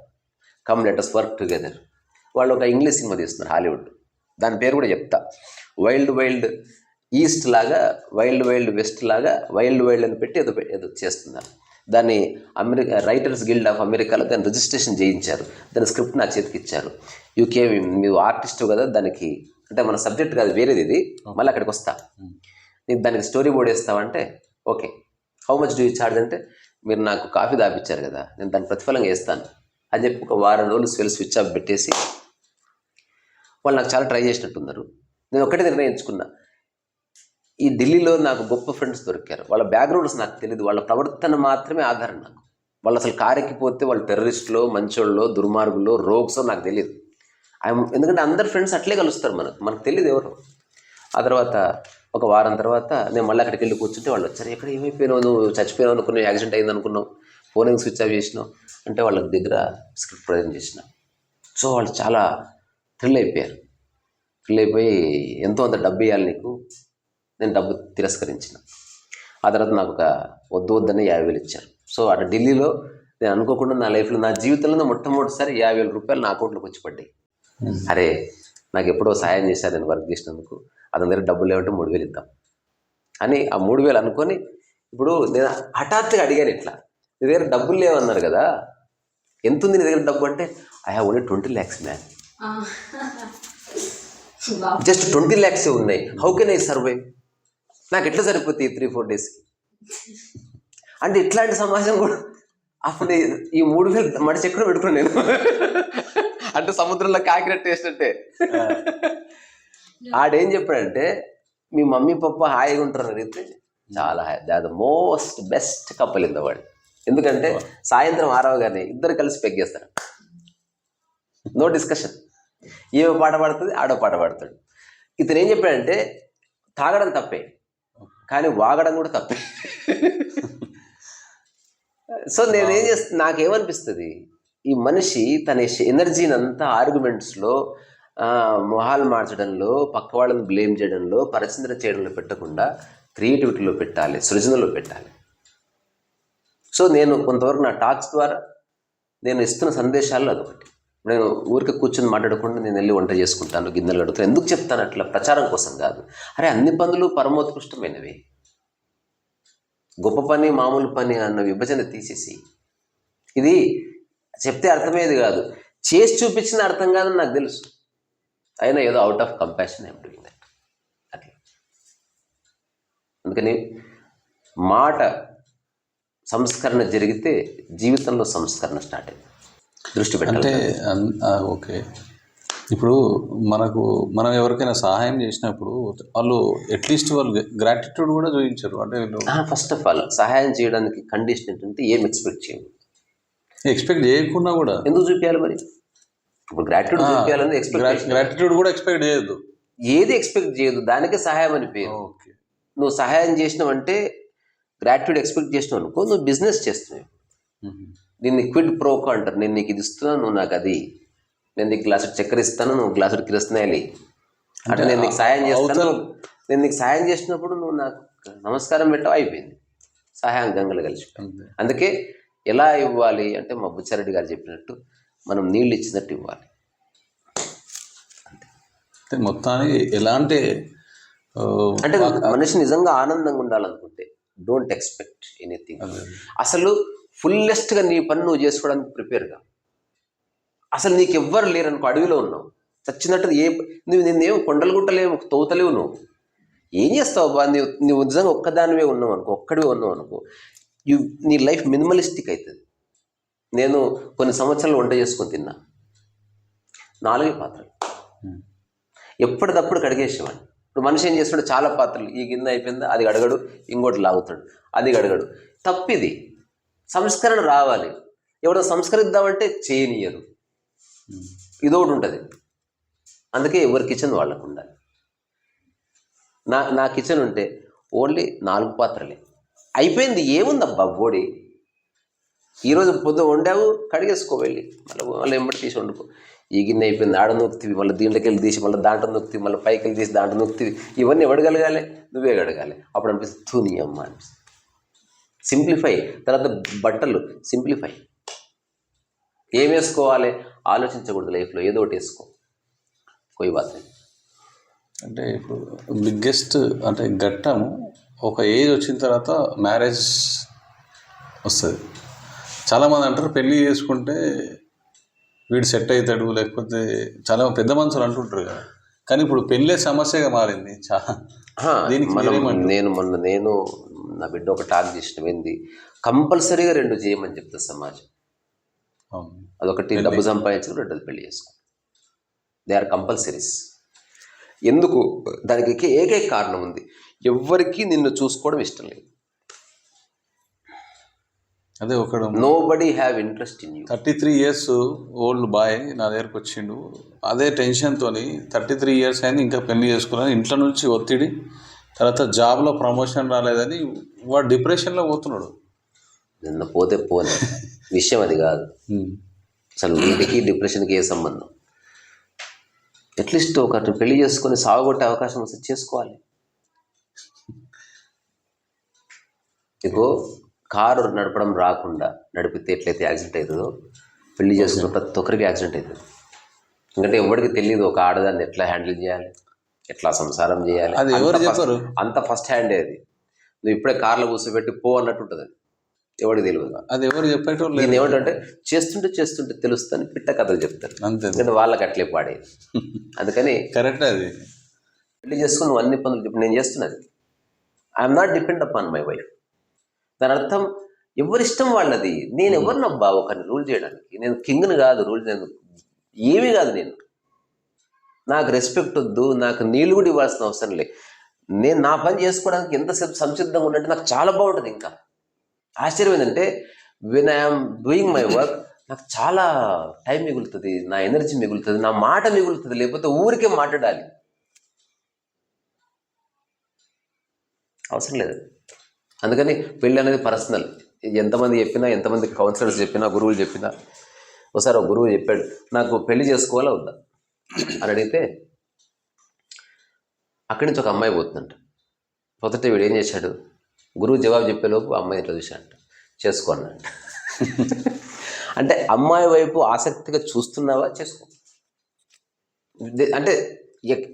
come let us work together. వాళ్ళు ఒక ఇంగ్లీష్ సినిమా తీస్తున్నారు హాలీవుడ్, దాని పేరు కూడా చెప్తా, వైల్డ్ వైల్డ్ ఈస్ట్ లాగా, వైల్డ్ వైల్డ్ వెస్ట్ లాగా, వైల్డ్ వైల్డ్ అని పెట్టి ఏదో చేస్తున్నారు. దాన్ని రైటర్స్ గిల్డ్ ఆఫ్ అమెరికాలో దాన్ని రిజిస్ట్రేషన్ చేయించారు, దాని స్క్రిప్ట్ నా చేతికి ఇచ్చారు. యూకే మీరు ఆర్టిస్ట్ కదా, దానికి అంటే మన సబ్జెక్ట్ కాదు వేరేది ఇది, మళ్ళీ అక్కడికి వస్తా, నీకు దానికి స్టోరీ బోర్డ్ వేస్తావంటే okay, how much do you charge అంటే, మీరు నాకు కాఫీ దాపిచ్చారు కదా, నేను దాన్ని ప్రతిఫలంగా వేస్తాను అని చెప్పి ఒక వారం రోజులు స్విచ్ ఆఫ్ పెట్టేసి, వాళ్ళు నాకు చాలా ట్రై చేసినట్టున్నారు. నేను ఒకటే నిర్ణయించుకున్నా, ఈ ఢిల్లీలో నాకు గొప్ప ఫ్రెండ్స్ దొరికారు, వాళ్ళ బ్యాక్గ్రౌండ్స్ నాకు తెలియదు, వాళ్ళ ప్రవర్తన మాత్రమే ఆధారం నాకు. వాళ్ళు అసలు కారెక్కిపోతే వాళ్ళు టెర్రరిస్టులో, మంచోళ్ళలో, దుర్మార్గులో, రోగ్సో నాకు తెలియదు. ఎందుకంటే అందరు ఫ్రెండ్స్ అట్లే కలుస్తారు, మనకు తెలియదు ఎవరు. ఆ తర్వాత ఒక వారం తర్వాత నేను మళ్ళీ అక్కడికి వెళ్ళి కూర్చుంటే వాళ్ళు వచ్చారు, ఎక్కడ ఏమైపోయినావు, నువ్వు చచ్చిపోయావు అనుకున్నావు, యాక్సిడెంట్ అయింది అనుకున్నావు, ఫోన్ స్విచ్ ఆఫ్ చేసినావు అంటే వాళ్ళ దగ్గర స్క్రిప్ట్ ప్రజెంట్ చేసిన. సో వాళ్ళు చాలా థ్రిల్ అయిపోయి ఎంతో అంత డబ్బు ఇవ్వాలి నీకు, నేను డబ్బు తిరస్కరించిన. ఆ తర్వాత నాకు ఒక వద్దని 50,000 ఇచ్చారు. సో అటు ఢిల్లీలో నేను అనుకోకుండా నా లైఫ్లో, నా జీవితంలో మొట్టమొదటిసారి 50,000 రూపాయలు నా అకౌంట్లోకి వచ్చి పడ్డాయి. అరే నాకు ఎప్పుడో సాయం చేశారు నేను వర్క్ చేసినందుకు, అతని దగ్గర డబ్బులు లేవంటే 3,000 ఇద్దాం అని ఆ 3,000 అనుకొని, ఇప్పుడు నేను హఠాత్తుగా అడిగాను, ఇట్లా నీ దగ్గర డబ్బులు లేవన్నారు కదా, ఎంత ఉంది నీ దగ్గర డబ్బు అంటే, I have only 20 lakhs man, just 20 lakhs ఉన్నాయి, హౌ కెన్ ఐ సర్వైవ్, నాకు ఎట్లా సరిపోతాయి 3-4 daysకి అంటే. ఇట్లాంటి సమాజం కూడా అప్పుడు ఈ 3,000 మడి చెక్కులు పెట్టుకున్నాను నేను, అంటే సముద్రంలో కాకినట్టు వేసినట్టే. ఆడేం చెప్పాడంటే, మీ మమ్మీ పప్ప హాయిగా ఉంటారు అడిగితే, చాలా హాయ్, they are the most best couple in the world. ఎందుకంటే సాయంత్రం 6 ఇద్దరు కలిసి పెగ్గేస్తారు, నో డిస్కషన్, ఏమో పాట పాడుతుంది, ఆడో పాట పాడతాడు. ఇతను ఏం చెప్పాడంటే, తాగడం తప్పే కానీ వాగడం కూడా తప్పే. సో నేనేం నాకేమనిపిస్తుంది, ఈ మనిషి తన ఎనర్జీని అంతా ఆర్గ్యుమెంట్స్లో, మొహాలు మార్చడంలో, పక్క వాళ్ళని బ్లేమ్ చేయడంలో, పరిచిందన చేయడంలో పెట్టకుండా క్రియేటివిటీలో పెట్టాలి, సృజనలో పెట్టాలి. సో నేను కొంతవరకు నా టాక్స్ ద్వారా నేను ఇస్తున్న సందేశాల్లో అదొకటి. నేను ఊరికే కూర్చొని మాట్లాడకుండా నేను వెళ్ళి వంట చేసుకుంటాను, గిన్నెలు కడుగుతాను. ఎందుకు చెప్తాను అట్లా? ప్రచారం కోసం కాదు. అరే అన్ని పనులు పరమోత్కృష్టమైనవి. గొప్ప పని మామూలు పని అన్న విభజన తీసేసి, ఇది చెప్తే అర్థమయ్యేది కాదు, చేసి చూపించిన అర్థం కాదని నాకు తెలుసు. అయినా ఏదో out of compassion I'm doing that అట్లా. అందుకని మాట సంస్కరణ జరిగితే జీవితంలో సంస్కరణ స్టార్ట్ అయింది. దృష్టి అంటే పెట్టాలి. ఓకే, ఇప్పుడు మనం ఎవరికైనా సహాయం చేసినప్పుడు వాళ్ళు అట్లీస్ట్ వాళ్ళు గ్రాటిట్యూడ్ కూడా చూపించారు. అంటే వీళ్ళు ఫస్ట్ ఆఫ్ ఆల్ సహాయం చేయడానికి కండిషన్ ఏంటంటే ఏం ఎక్స్పెక్ట్ చేయండి. ఎక్స్పెక్ట్ చేయకుండా కూడా ఎందుకు చూపించాలి మరి? ఇప్పుడు గ్రాటిట్యూడ్ చూపించాలని గ్రాటిట్యూడ్ కూడా ఎక్స్పెక్ట్ చేయొద్దు. ఏది ఎక్స్పెక్ట్ చేయదు, దానికే సహాయం అని పేరు. ఓకే, నువ్వు సహాయం చేసినావంటే గ్రాటిట్యూడ్ ఎక్స్పెక్ట్ చేసినావు అనుకో, నువ్వు బిజినెస్ చేస్తున్నావు. దీన్ని క్విడ్ ప్రోకో అంటారు. నేను నీకు ఇది ఇస్తున్నాను, నువ్వు నాకు అది. నేను నీకు గ్లాసుడు చక్కెర ఇస్తాను, నువ్వు గ్లాసుడు కిరసనాయలి. అంటే నేను నీకు సాయం చేస్తాను, నేను నీకు సాయం చేసినప్పుడు నువ్వు నాకు నమస్కారం పెట్టావు, అయిపోయింది. సహాయం గంగలు కలిసిపోయింది. అందుకే ఎలా ఇవ్వాలి అంటే మా బుచ్చారెడ్డి గారు చెప్పినట్టు మనం నీళ్ళు ఇచ్చినట్టు ఇవ్వాలి. అంటే మొత్తానికి ఎలాంటి అంటే మనిషి నిజంగా ఆనందంగా ఉండాలనుకుంటే డోంట్ ఎక్స్పెక్ట్ ఎనీథింగ్. అసలు ఫుల్లెస్ట్గా నీ పని నువ్వు చేసుకోవడానికి ప్రిపేర్గా. అసలు నీకు ఎవ్వరు లేరనుకో, అడవిలో ఉన్నావు, చచ్చినట్టు నువ్వు నిన్నేం కొండలు గుట్టలేవు, తోతలేవు, నువ్వు ఏం చేస్తావు బా? నువ్వు నిజంగా ఒక్కదానివే ఉన్నావు అనుకో, ఒక్కడివే ఉన్నావు అనుకో, నీ లైఫ్ మినిమలిస్టిక్ అవుతుంది. నేను కొన్ని సంవత్సరాలు వంట చేసుకొని తిన్నా, 4 పాత్రలు ఎప్పటికప్పుడు కడిగేసేవాడిని. ఇప్పుడు మనిషి ఏం చేస్తాడు, చాలా పాత్రలు, ఈ గిన్నె అయిపోయిందా అది గడగడు, ఇంకోటి లాగుతాడు, అది గడగడు. తప్పిది. సంస్కరణ రావాలి. ఎవడో సంస్కరిద్దామంటే చేయనీయరు, ఇదొకటి ఉంటుంది. అందుకే ఎవరి కిచెన్ వాళ్ళకు ఉండాలి. నా కిచెన్ ఉంటే ఓన్లీ 4 పాత్రలే, అయిపోయింది. ఏముందబ్బా బోడి, ఈరోజు పొద్దు వండావు, కడిగేసుకో వెళ్ళి, మళ్ళీ ఎంబడి తీసి వండుకో. ఈ గిన్నె అయిపోయింది, ఆడ నొక్కితివి, మళ్ళీ దీంట్లోకి వెళ్ళి తీసి మళ్ళీ దాంట్లో నొక్కితివి, మళ్ళీ పైకి వెళ్ళి తీసి దాంట్లో నొక్కితివి. ఇవన్నీ ఎవడు కలగాలి? నువ్వే కడగాలి. అప్పుడు అనిపిస్తుంది తూని అమ్మ అనిపిస్తుంది. సింప్లిఫై. తర్వాత బట్టలు సింప్లిఫై. ఏం వేసుకోవాలి ఆలోచించకూడదు లైఫ్లో, ఏదో ఒకటి వేసుకో, కోయి బాత్. అంటే ఇప్పుడు బిగ్గెస్ట్ అంటే ఘట్టం ఒక ఏజ్ వచ్చిన తర్వాత మ్యారేజ్ వస్తుంది. చాలామంది అంటారు పెళ్ళి చేసుకుంటే వీడు సెట్ అవుతాడు, లేకపోతే చాలా పెద్ద మనుషులు అంటుంటారు కదా. కానీ ఇప్పుడు పెళ్ళే సమస్యగా మారింది చాలా. నేను నా బిడ్డ ఒక టాక్ చేసిన ఏంది, కంపల్సరీగా 2 చేయమని చెప్తా సమాజం. అదొకటి డబ్బు సంపాదించడం, 2 పెళ్లి చేసుకో. They are compulsories. ఎందుకు? దానికి ఏకైక కారణం ఉంది, ఎవ్వరికీ నిన్ను చూసుకోవడం ఇష్టం లేదు. అదే ఒకడు nobody have interest in you. 33 years old bye నా దగ్గరకు వచ్చిండు. అదే టెన్షన్తో 33 years అయింది ఇంకా పెళ్లి చేసుకున్నాను, ఇంట్లో నుంచి ఒత్తిడి, తర్వాత జాబ్లో ప్రమోషన్ రాలేదని వాడు డిప్రెషన్లో పోతున్నాడు. నిన్న పోతే పోలే విషయం అది కాదు. అసలు వీటికి డిప్రెషన్కి ఏ సంబంధం? అట్లీస్ట్ ఒకటి పెళ్లి చేసుకొని సాగుగొట్టే అవకాశం వస్తే చేసుకోవాలి. ఇగో కారు నడపడం రాకుండా నడిపితే ఎట్లయితే యాక్సిడెంట్ అవుతుందో, పెళ్లి చేసుకున్న ప్రతి ఒక్కరికి యాక్సిడెంట్ అవుతుంది. ఎందుకంటే ఎవరికి తెలియదు ఒక ఆడదాన్ని ఎట్లా హ్యాండిల్ చేయాలి, ఎట్లా సంసారం చేయాలి. అది ఎవరు చెప్పారు? అంత ఫస్ట్ హ్యాండే అది. నువ్వు ఇప్పుడే కార్లో కూర్చోబెట్టి పో అన్నట్టు ఉంటుంది. అది ఎవరికి తెలియదు. అది ఎవరు చెప్పేటోళ్ళు. నేను ఏమంటే చేస్తుంటే తెలుస్తుంది పిట్ట కథలు చెప్తారు. అంతే, ఎందుకంటే వాళ్ళకి అట్లే పాడేది. అందుకని కరెక్ట్. అది పెళ్లి చేసుకుని నువ్వు అన్ని పనులు ఇప్పుడు నేను చేస్తున్నది. I'm not depend upon my wife. దాని అర్థం ఎవరిష్టం వాళ్ళది. నేను ఎవరినబ్బా ఒకరిని రూల్ చేయడానికి? నేను కింగ్ని కాదు, నేను ఏమీ కాదు. నాకు రెస్పెక్ట్ వద్దు, నాకు నీళ్ళు కూడా ఇవ్వాల్సిన అవసరం లేదు. నేను నా పని చేసుకోవడానికి ఎంతసేపు సంసిద్ధంగా ఉన్నట్టు నాకు చాలా బాగుంటుంది. ఇంకా ఆశ్చర్యం ఏంటంటే when I'm doing my work నాకు చాలా టైం మిగులుతుంది, నా ఎనర్జీ మిగులుతుంది, నా మాట మిగులుతుంది. లేకపోతే ఊరికే మాట్లాడాలి అవసరం లేదు. అందుకని పెళ్ళి అనేది పర్సనల్. ఎంతమంది చెప్పినా, ఎంతమంది కౌన్సిలర్స్ చెప్పినా, గురువులు చెప్పినా, ఒకసారి ఒక గురువు చెప్పాడు, నాకు పెళ్లి చేసుకోవాలా వద్దా అని అడిగితే అక్కడి నుంచి ఒక అమ్మాయి పోతుందంట. పోతుంటే వీడు ఏం చేశాడు, గురువు జవాబు చెప్పేలోపు అమ్మాయి ఇట్లా చూశాడంట, చేసుకో అన్నట్టు. అంటే అమ్మాయి వైపు ఆసక్తిగా చూస్తున్నావా, చేసుకో. అంటే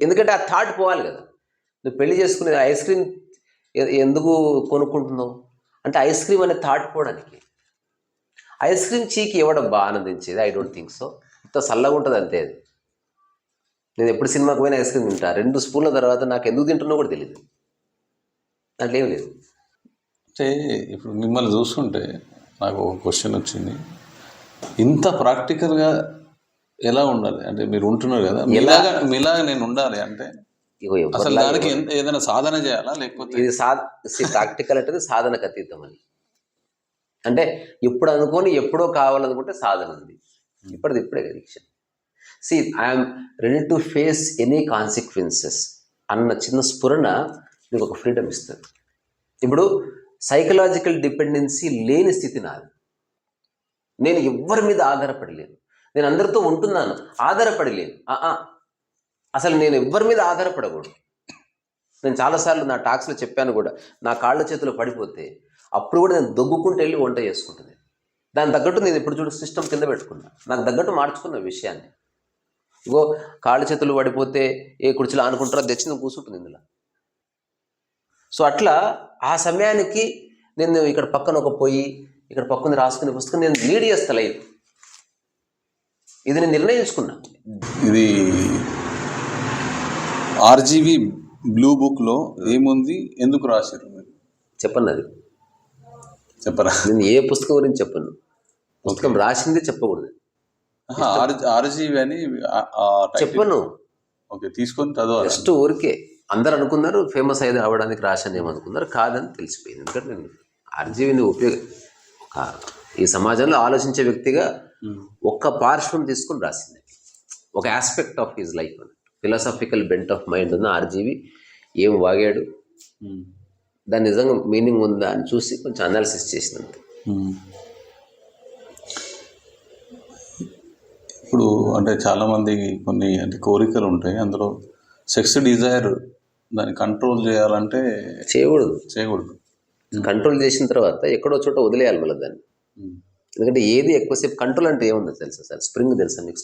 ఎందుకంటే ఆ థాట్ పోవాలి కదా. నువ్వు పెళ్లి చేసుకునే ఐస్ క్రీమ్ ఎందుకు కొనుక్కుంటున్నావు అంటే ఐస్ క్రీమ్ అనే థాట్ పోవడానికి. ఐస్ క్రీమ్ చీకి ఇవ్వడం బాగా ఆనందించేది, ఐ డోంట్ థింక్ సో. ఇంత చల్లగా ఉంటుంది అంతే అది. నేను ఎప్పుడు సినిమాకి పోయినా ఐస్ క్రీమ్ తింటా, 2 స్పూన్ల తర్వాత నాకు ఎందుకు తింటున్నా కూడా తెలియదు, దాంట్లో ఏం లేదు. అంటే ఇప్పుడు మిమ్మల్ని చూస్తుంటే నాకు ఒక క్వశ్చన్ వచ్చింది, ఇంత ప్రాక్టికల్గా ఎలా ఉండాలి అంటే మీరు ఉంటున్నారు కదా, మీలాగా నేను ఉండాలి అంటే అసలు దానికి ఏదైనా సాధన చేయాలా లేకపోతే ఇది ప్రాక్టికల్ అంటే సాధనకు అతీతం అని. అంటే ఎప్పుడు అనుకొని ఎప్పుడో కావాలనుకుంటే సాధన ఉంది, ఇప్పుడే addiction. See I'm ready to face any consequences అన్న చిన్న స్ఫురణ మీకు ఒక ఫ్రీడమ్ ఇస్తుంది. ఇప్పుడు సైకలాజికల్ డిపెండెన్సీ లేని స్థితి నాది. నేను ఎవ్వరి మీద ఆధారపడలేను, నేను అందరితో ఉంటున్నాను, ఆధారపడలేను. అసలు నేను ఎవ్వరి మీద ఆధారపడకూడదు. నేను చాలాసార్లు నా టాక్స్లో చెప్పాను కూడా, నా కాళ్ళ చేతిలో పడిపోతే అప్పుడు కూడా నేను దొగ్గుకుంటూ వెళ్ళి వంట చేసుకుంటుంది. దాని తగ్గట్టు నేను ఇప్పుడు చూడు సిస్టమ్ కింద పెట్టుకున్నా, నాకు తగ్గట్టు మార్చుకున్న విషయాన్ని. ఇగో కాళ్ళ చేతులు పడిపోతే ఏ కుర్చీలో ఆనుకుంటారో తెచ్చి నువ్వు కూర్చుంటుంది ఇందులో. సో అట్లా ఆ సమయానికి నేను ఇక్కడ పక్కన ఒక పొయ్యి, ఇక్కడ పక్కన రాసుకునే పుస్తకం నేను లీడ్ చేస్తా లైఫ్. ఇది నేను నిర్ణయించుకున్నా. ఇది ఆర్జీవి బ్లూ బుక్లో ఏముంది, ఎందుకు రాశారు మీరు చెప్పండి. అది చెప్పరా? నేను ఏ పుస్తకం గురించి చెప్పను, పుస్తకం రాసింది చెప్పకూడదు. ఆర్జీవి అని చెప్పను. ఓకే, తీసుకొని చదవాలి. జస్ట్ ఊరికే అందరు అనుకున్నారు ఫేమస్ అయ్యేది అవ్వడానికి రాశాను ఏమనుకున్నారు, కాదని తెలిసిపోయింది. ఎందుకంటే నేను ఆర్జీవిని ఈ సమాజంలో ఆలోచించే వ్యక్తిగా ఒక్క పార్శ్వం తీసుకుని రాసింది, ఒక ఆస్పెక్ట్ ఆఫ్ హిజ్ లైఫ్ అని. ఫిలాసాఫికల్ బెంట్ ఆఫ్ మైండ్ ఉన్న ఆర్జీవి ఏం వాగాడు, దాని నిజంగా మీనింగ్ ఉందా అని చూసి కొంచెం అనాలిసిస్ చేసినంత. ఇప్పుడు అంటే చాలామందికి కొన్ని అంటే కోరికలు ఉంటాయి, అందులో సెక్స్ డిజైర్ దాన్ని కంట్రోల్ చేయాలంటే చేయకూడదు. కంట్రోల్ చేసిన తర్వాత ఎక్కడో చోట వదిలేయాలి మళ్ళీ దాన్ని. ఎందుకంటే ఏది ఎక్కువసేపు కంట్రోల్ అంటే ఏముందో తెలుసా సార్? స్ప్రింగ్ తెలుసా మీకు?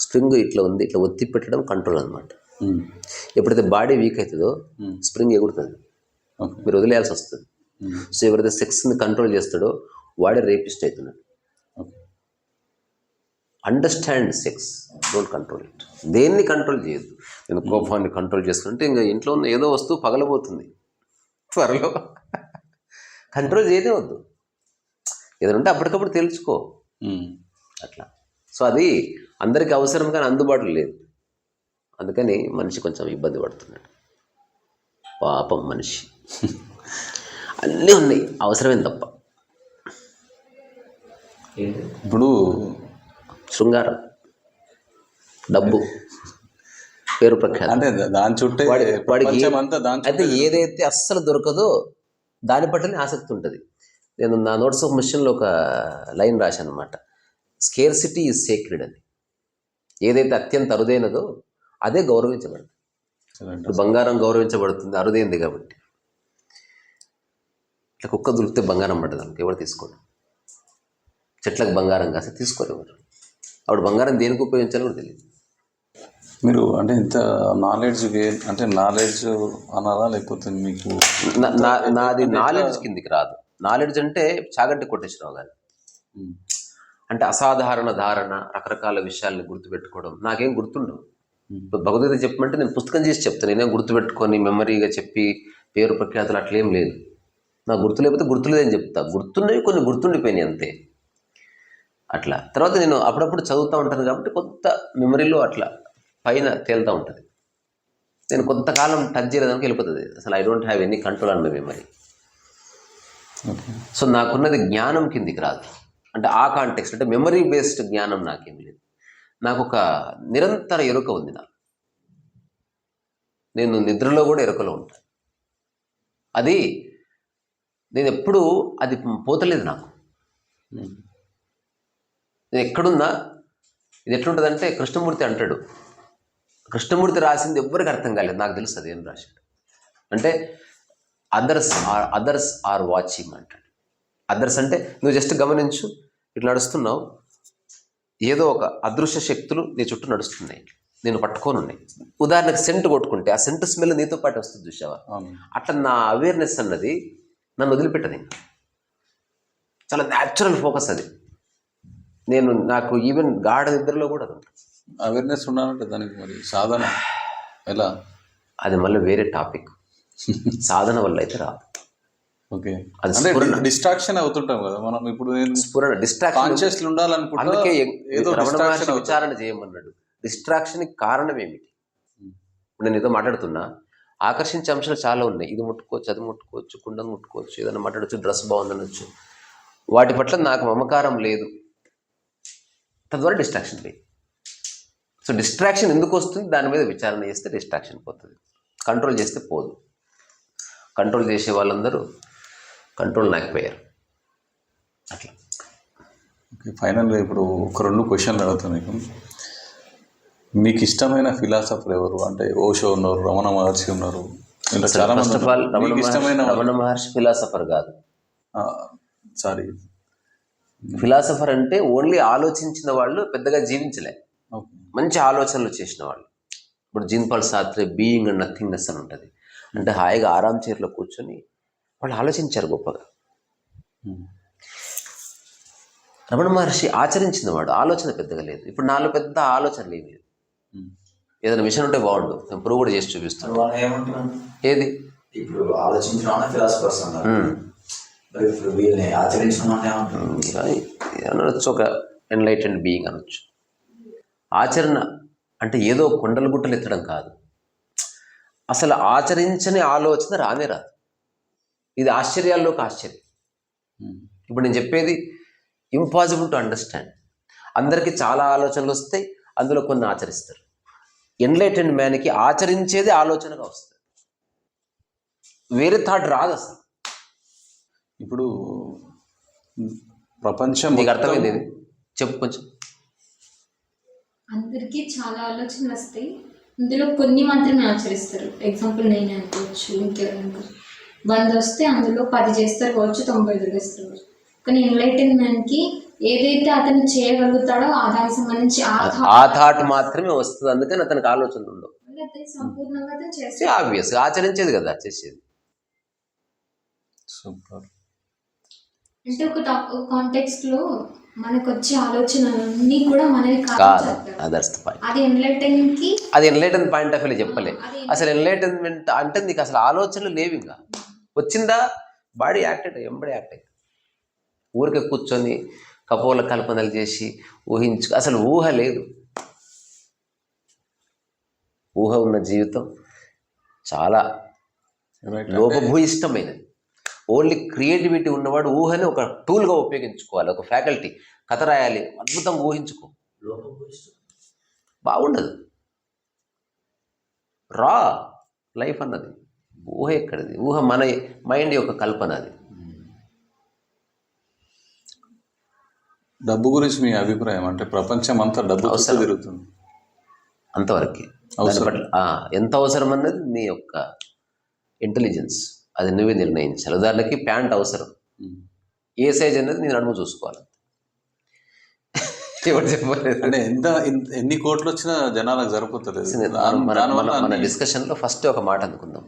స్ప్రింగ్ ఇట్లా ఉంది, ఇట్లా ఒత్తి పెట్టడం కంట్రోల్ అనమాట. ఎప్పుడైతే బాడీ వీక్ అవుతుందో స్ప్రింగ్ ఎగురుతుంది, మీరు వదిలేయాల్సి వస్తుంది. సో ఎవరైతే సెక్స్ని కంట్రోల్ చేస్తాడో వాడే రేపిస్ట్ అవుతున్నాడు. Understand sex, don't control it. దేన్ని కంట్రోల్ చేయొద్దు. నేను కోపాన్ని కంట్రోల్ చేసుకుంటే ఇంకా ఇంట్లో ఉన్న ఏదో వస్తువు పగలబోతుంది త్వరలో. కంట్రోల్ చేయదే వద్దు, ఏదంటే అప్పటికప్పుడు తెలుసుకో అట్లా. సో అది అందరికీ అవసరం కానీ అందుబాటులో లేదు, అందుకని మనిషి కొంచెం ఇబ్బంది పడుతున్నాడు. పాపం మనిషి. అన్నీ ఉన్నాయి, అవసరమేం తప్ప. ఇప్పుడు శృంగారం, డబ్బు, పేరు ప్రఖ్యాతి, అంటే దాని చుట్టే వాడికి అయితే ఏదైతే అస్సలు దొరకదో దాని పట్లనే ఆసక్తి ఉంటుంది. నేను నా నోట్స్ ఆఫ్ మిషన్లో ఒక లైన్ రాశాను అనమాట, స్కేర్సిటీ ఈజ్ సేక్రెడ్ అని. ఏదైతే అత్యంత అరుదైనదో అదే గౌరవించబడుతుంది. ఇప్పుడు బంగారం గౌరవించబడుతుంది, అరుదైంది కాబట్టి. ఇట్లా కుక్క దొరికితే బంగారం పడ్డది అనుకో, ఎవరు తీసుకోరు. చెట్లకు బంగారం కాస్తే తీసుకోరు ఎవరు. అప్పుడు బంగారం దేనికి ఉపయోగించాలో కూడా తెలియదు. మీరు అంటే ఇంత నాలెడ్జ్ అంటే నాలెడ్జ్ అనాలా లేకపోతే మీకు నాది నాలెడ్జ్ కిందికి రాదు. నాలెడ్జ్ అంటే చాగంటి కోటేశ్వరరావు గారు అంటే అసాధారణ ధారణ, రకరకాల విషయాల్ని గుర్తుపెట్టుకోవడం. నాకేం గుర్తుండవు. ఇప్పుడు భగవద్గీత చెప్పమంటే నేను పుస్తకం చేసి చెప్తాను, నేనేం గుర్తుపెట్టుకొని మెమరీగా చెప్పి పేరు ప్రఖ్యాతులు అట్లేం లేదు. నాకు గుర్తు లేకపోతే గుర్తులేదని చెప్తా, గుర్తున్నవి కొన్ని గుర్తుండిపోయినాయి అంతే. అట్లా తర్వాత నేను అప్పుడప్పుడు చదువుతూ ఉంటాను కాబట్టి కొంత మెమరీలో అట్లా పైన తేలుతూ ఉంటుంది. నేను కొంతకాలం టచ్ చేయలేదానికి వెళ్ళిపోతుంది. అసలు I don't have any control on my memory. So నాకున్నది జ్ఞానం కిందికి రాదు. అంటే ఆ కాంటెక్స్ట్ అంటే మెమరీ బేస్డ్ జ్ఞానం నాకేం లేదు. నాకు ఒక నిరంతర ఎరుక ఉంది. నేను నిద్రలో కూడా ఎరుకలో ఉంటాను. అది నేను ఎప్పుడూ అది పోతలేదు నాకు. నేను ఎక్కడున్నా ఇది ఎట్లుంటుందంటే కృష్ణమూర్తి అంటాడు, కృష్ణమూర్తి రాసింది ఎవ్వరికి అర్థం కాలేదు, నాకు తెలుసు అది ఏం రాశాడు అంటే అదర్స్ ఆర్ వాచింగ్ అంటాడు. అదర్స్ అంటే నువ్వు జస్ట్ గమనించు, ఇట్లా నడుస్తున్నావు, ఏదో ఒక అదృశ్య శక్తులు నీ చుట్టూ నడుస్తున్నాయి, నేను పట్టుకొని ఉన్నాయి. ఉదాహరణకు సెంట్ కొట్టుకుంటే ఆ సెంట్ స్మెల్ నీతో పాటు వస్తుంది చూసావా. అట్లా నా అవేర్నెస్ అన్నది నన్ను వదిలిపెట్టదు. ఇంకా చాలా న్యాచురల్ ఫోకస్ అది. నాకు ఈవెన్ గాఢ నిద్రలో కూడా అది ఉంటుంది. అవేర్నెస్ ఉండాలంటే దానికి మరి సాధన ఎలా? అది మళ్ళీ వేరే టాపిక్. సాధన వల్ల అయితే రాదు. ఓకే, అంటే డిస్ట్రాక్షన్ అవుతుంటాం కదా మనం. ఇప్పుడు స్ఫురణ, డిస్ట్రాక్షన్, కాన్షియస్లు ఉండాలనుకుంటే అందుకే ఏదో రమణ మహర్షి విచారణ చేయమన్నాడు. డిస్ట్రాక్షన్కి కారణం ఏమిటి? ఇప్పుడు నేను ఏదో మాట్లాడుతున్నా, ఆకర్షించే అంశాలు చాలా ఉన్నాయి. ఇది ముట్టుకోవచ్చు, అది ముట్టుకోవచ్చు, కుండను ముట్టుకోవచ్చు, ఏదైనా మాట్లాడచ్చు, డ్రెస్ బాగుందనొచ్చు. వాటి పట్ల నాకు మమకారం లేదు, తద్వారా డిస్ట్రాక్షన్ లేదు. సో డిస్ట్రాక్షన్ ఎందుకు వస్తుంది, దాని మీద విచారణ చేస్తే డిస్ట్రాక్షన్ పోతుంది. కంట్రోల్ చేస్తే పోదు. కంట్రోల్ చేసే వాళ్ళందరూ కంట్రోల్ లేకపోయారు. అట్లా. ఓకే, ఫైనల్గా ఇప్పుడు ఒక 2 క్వశ్చన్లు అడుగుతాను మీకు ఇష్టమైన ఫిలాసఫర్ ఎవరు? అంటే ఓషో ఉన్నారు, రమణ మహర్షి ఉన్నారు, చాలా first of all Ramana Maharshi philosopher కాదు. సారీ, ఫిలాసఫర్ అంటే ఓన్లీ ఆలోచించిన వాళ్ళు, పెద్దగా జీవించలే, మంచి ఆలోచనలు చేసిన వాళ్ళు. ఇప్పుడు Jean Paul Sartre being and nothingness అని ఉంటుంది. అంటే హాయిగా ఆరామ్ చైర్లో కూర్చొని వాళ్ళు ఆలోచించారు గొప్పగా. రమణ మహర్షి ఆచరించిన వాడు, ఆలోచన పెద్దగా లేదు. ఇప్పుడు నాలో పెద్ద ఆలోచనలు ఏమి లేదు. ఏదైనా మిషన్ ఉంటే బాగుండు, నేను ప్రూవ్ కూడా చేసి చూపిస్తాను. ఏది ఇప్పుడు ఆలోచించిన ఫిలాసఫర్స్ అనొచ్చు, ఒక ఎన్లైటెండ్ బీయింగ్ అనొచ్చు. ఆచరణ అంటే ఏదో కొండలు గుట్టలు ఎత్తడం కాదు, అసలు ఆచరించని ఆలోచన రానే రాదు. ఇది ఆశ్చర్యాల్లోకి ఆశ్చర్యం. ఇప్పుడు నేను చెప్పేది ఇంపాసిబుల్ టు అండర్స్టాండ్. అందరికీ చాలా ఆలోచనలు వస్తాయి, అందులో కొన్ని ఆచరిస్తారు. ఎన్లైటెండ్ మ్యాన్కి ఆచరించేది ఆలోచనగా వస్తుంది, వేరే థాట్ రాదు అసలు. ఇప్పుడు ప్రపంచం నీకు అర్థమైంది ఇది? చెప్పు కొంచెం. అందరికీ చాలా ఆలోచనలు వస్తాయి, ఇందులో కొన్ని మాత్రమే ఆచరిస్తారు. ఎగ్జాంపుల్ నేను అనుకోవచ్చు, ఇంకెవరు అనుకోవచ్చు. 100 వస్తే అందులో 10 చేస్తారు కావచ్చు, 90 వదిలేస్తారు కావచ్చు. కానీ ఎన్లైటెన్ మ్యాన్కి ఏదైతే అతను చేయగలుగుతాడో దానికి సంబంధించి ఆ థాట్ మాత్రమే వస్తుంది. అందుకని అతనికి ఆలోచనలు ఉండవు. సంపూర్ణంగా అతను చేస్తే ఆబ్వియస్ ఆచరించేది కదా చేసేది. సూపర్. అంటే ఒక కాంటెక్స్ట్ లో మనకు వచ్చే ఆలోచనలన్నీ కూడా మనకి కాదు. అది ఎన్లైటన్ పాయింట్ ఆఫ్ వ్యూ చెప్పలే. అసలు ఎన్లైటన్మెంట్ అంటే నీకు అసలు ఆలోచనలు లేవు. ఇంకా వచ్చిందా బాడీ ఎంబడి యాక్ట్ అయ్యి ఊరికే కూర్చొని కపోల కల్పనలు చేసి ఊహించు. అసలు ఊహ లేదు. ఊహ ఉన్న జీవితం చాలా లోపభూయిష్టమైనది. ఓన్లీ క్రియేటివిటీ ఉన్నవాడు ఊహని ఒక టూల్గా ఉపయోగించుకోవాలి, ఒక ఫ్యాకల్టీ. కథ రాయాలి, అద్భుతంగా ఊహించుకో, బాగుండదు. రా లైఫ్ అన్నది ఊహ ఎక్కడిది? ఊహ మన మైండ్ యొక్క కల్పన. అది. డబ్బు గురించి మీ అభిప్రాయం? అంటే ప్రపంచం అంతా డబ్బు తిరుగుతుంది, అంతవరకు ఎంత అవసరం అన్నది నీ యొక్క ఇంటెలిజెన్స్, అది నువ్వే నిర్ణయించాలి. ఉదాహరణకి ప్యాంట్ అవసరం, ఏ సైజ్ అనేది నేను నడుము చూసుకోవాలి. అంటే ఎన్ని కోట్లు వచ్చినా జనాలకు సరిపోతుంది. మన డిస్కషన్లో ఫస్ట్ ఒక మాట అనుకుందాం.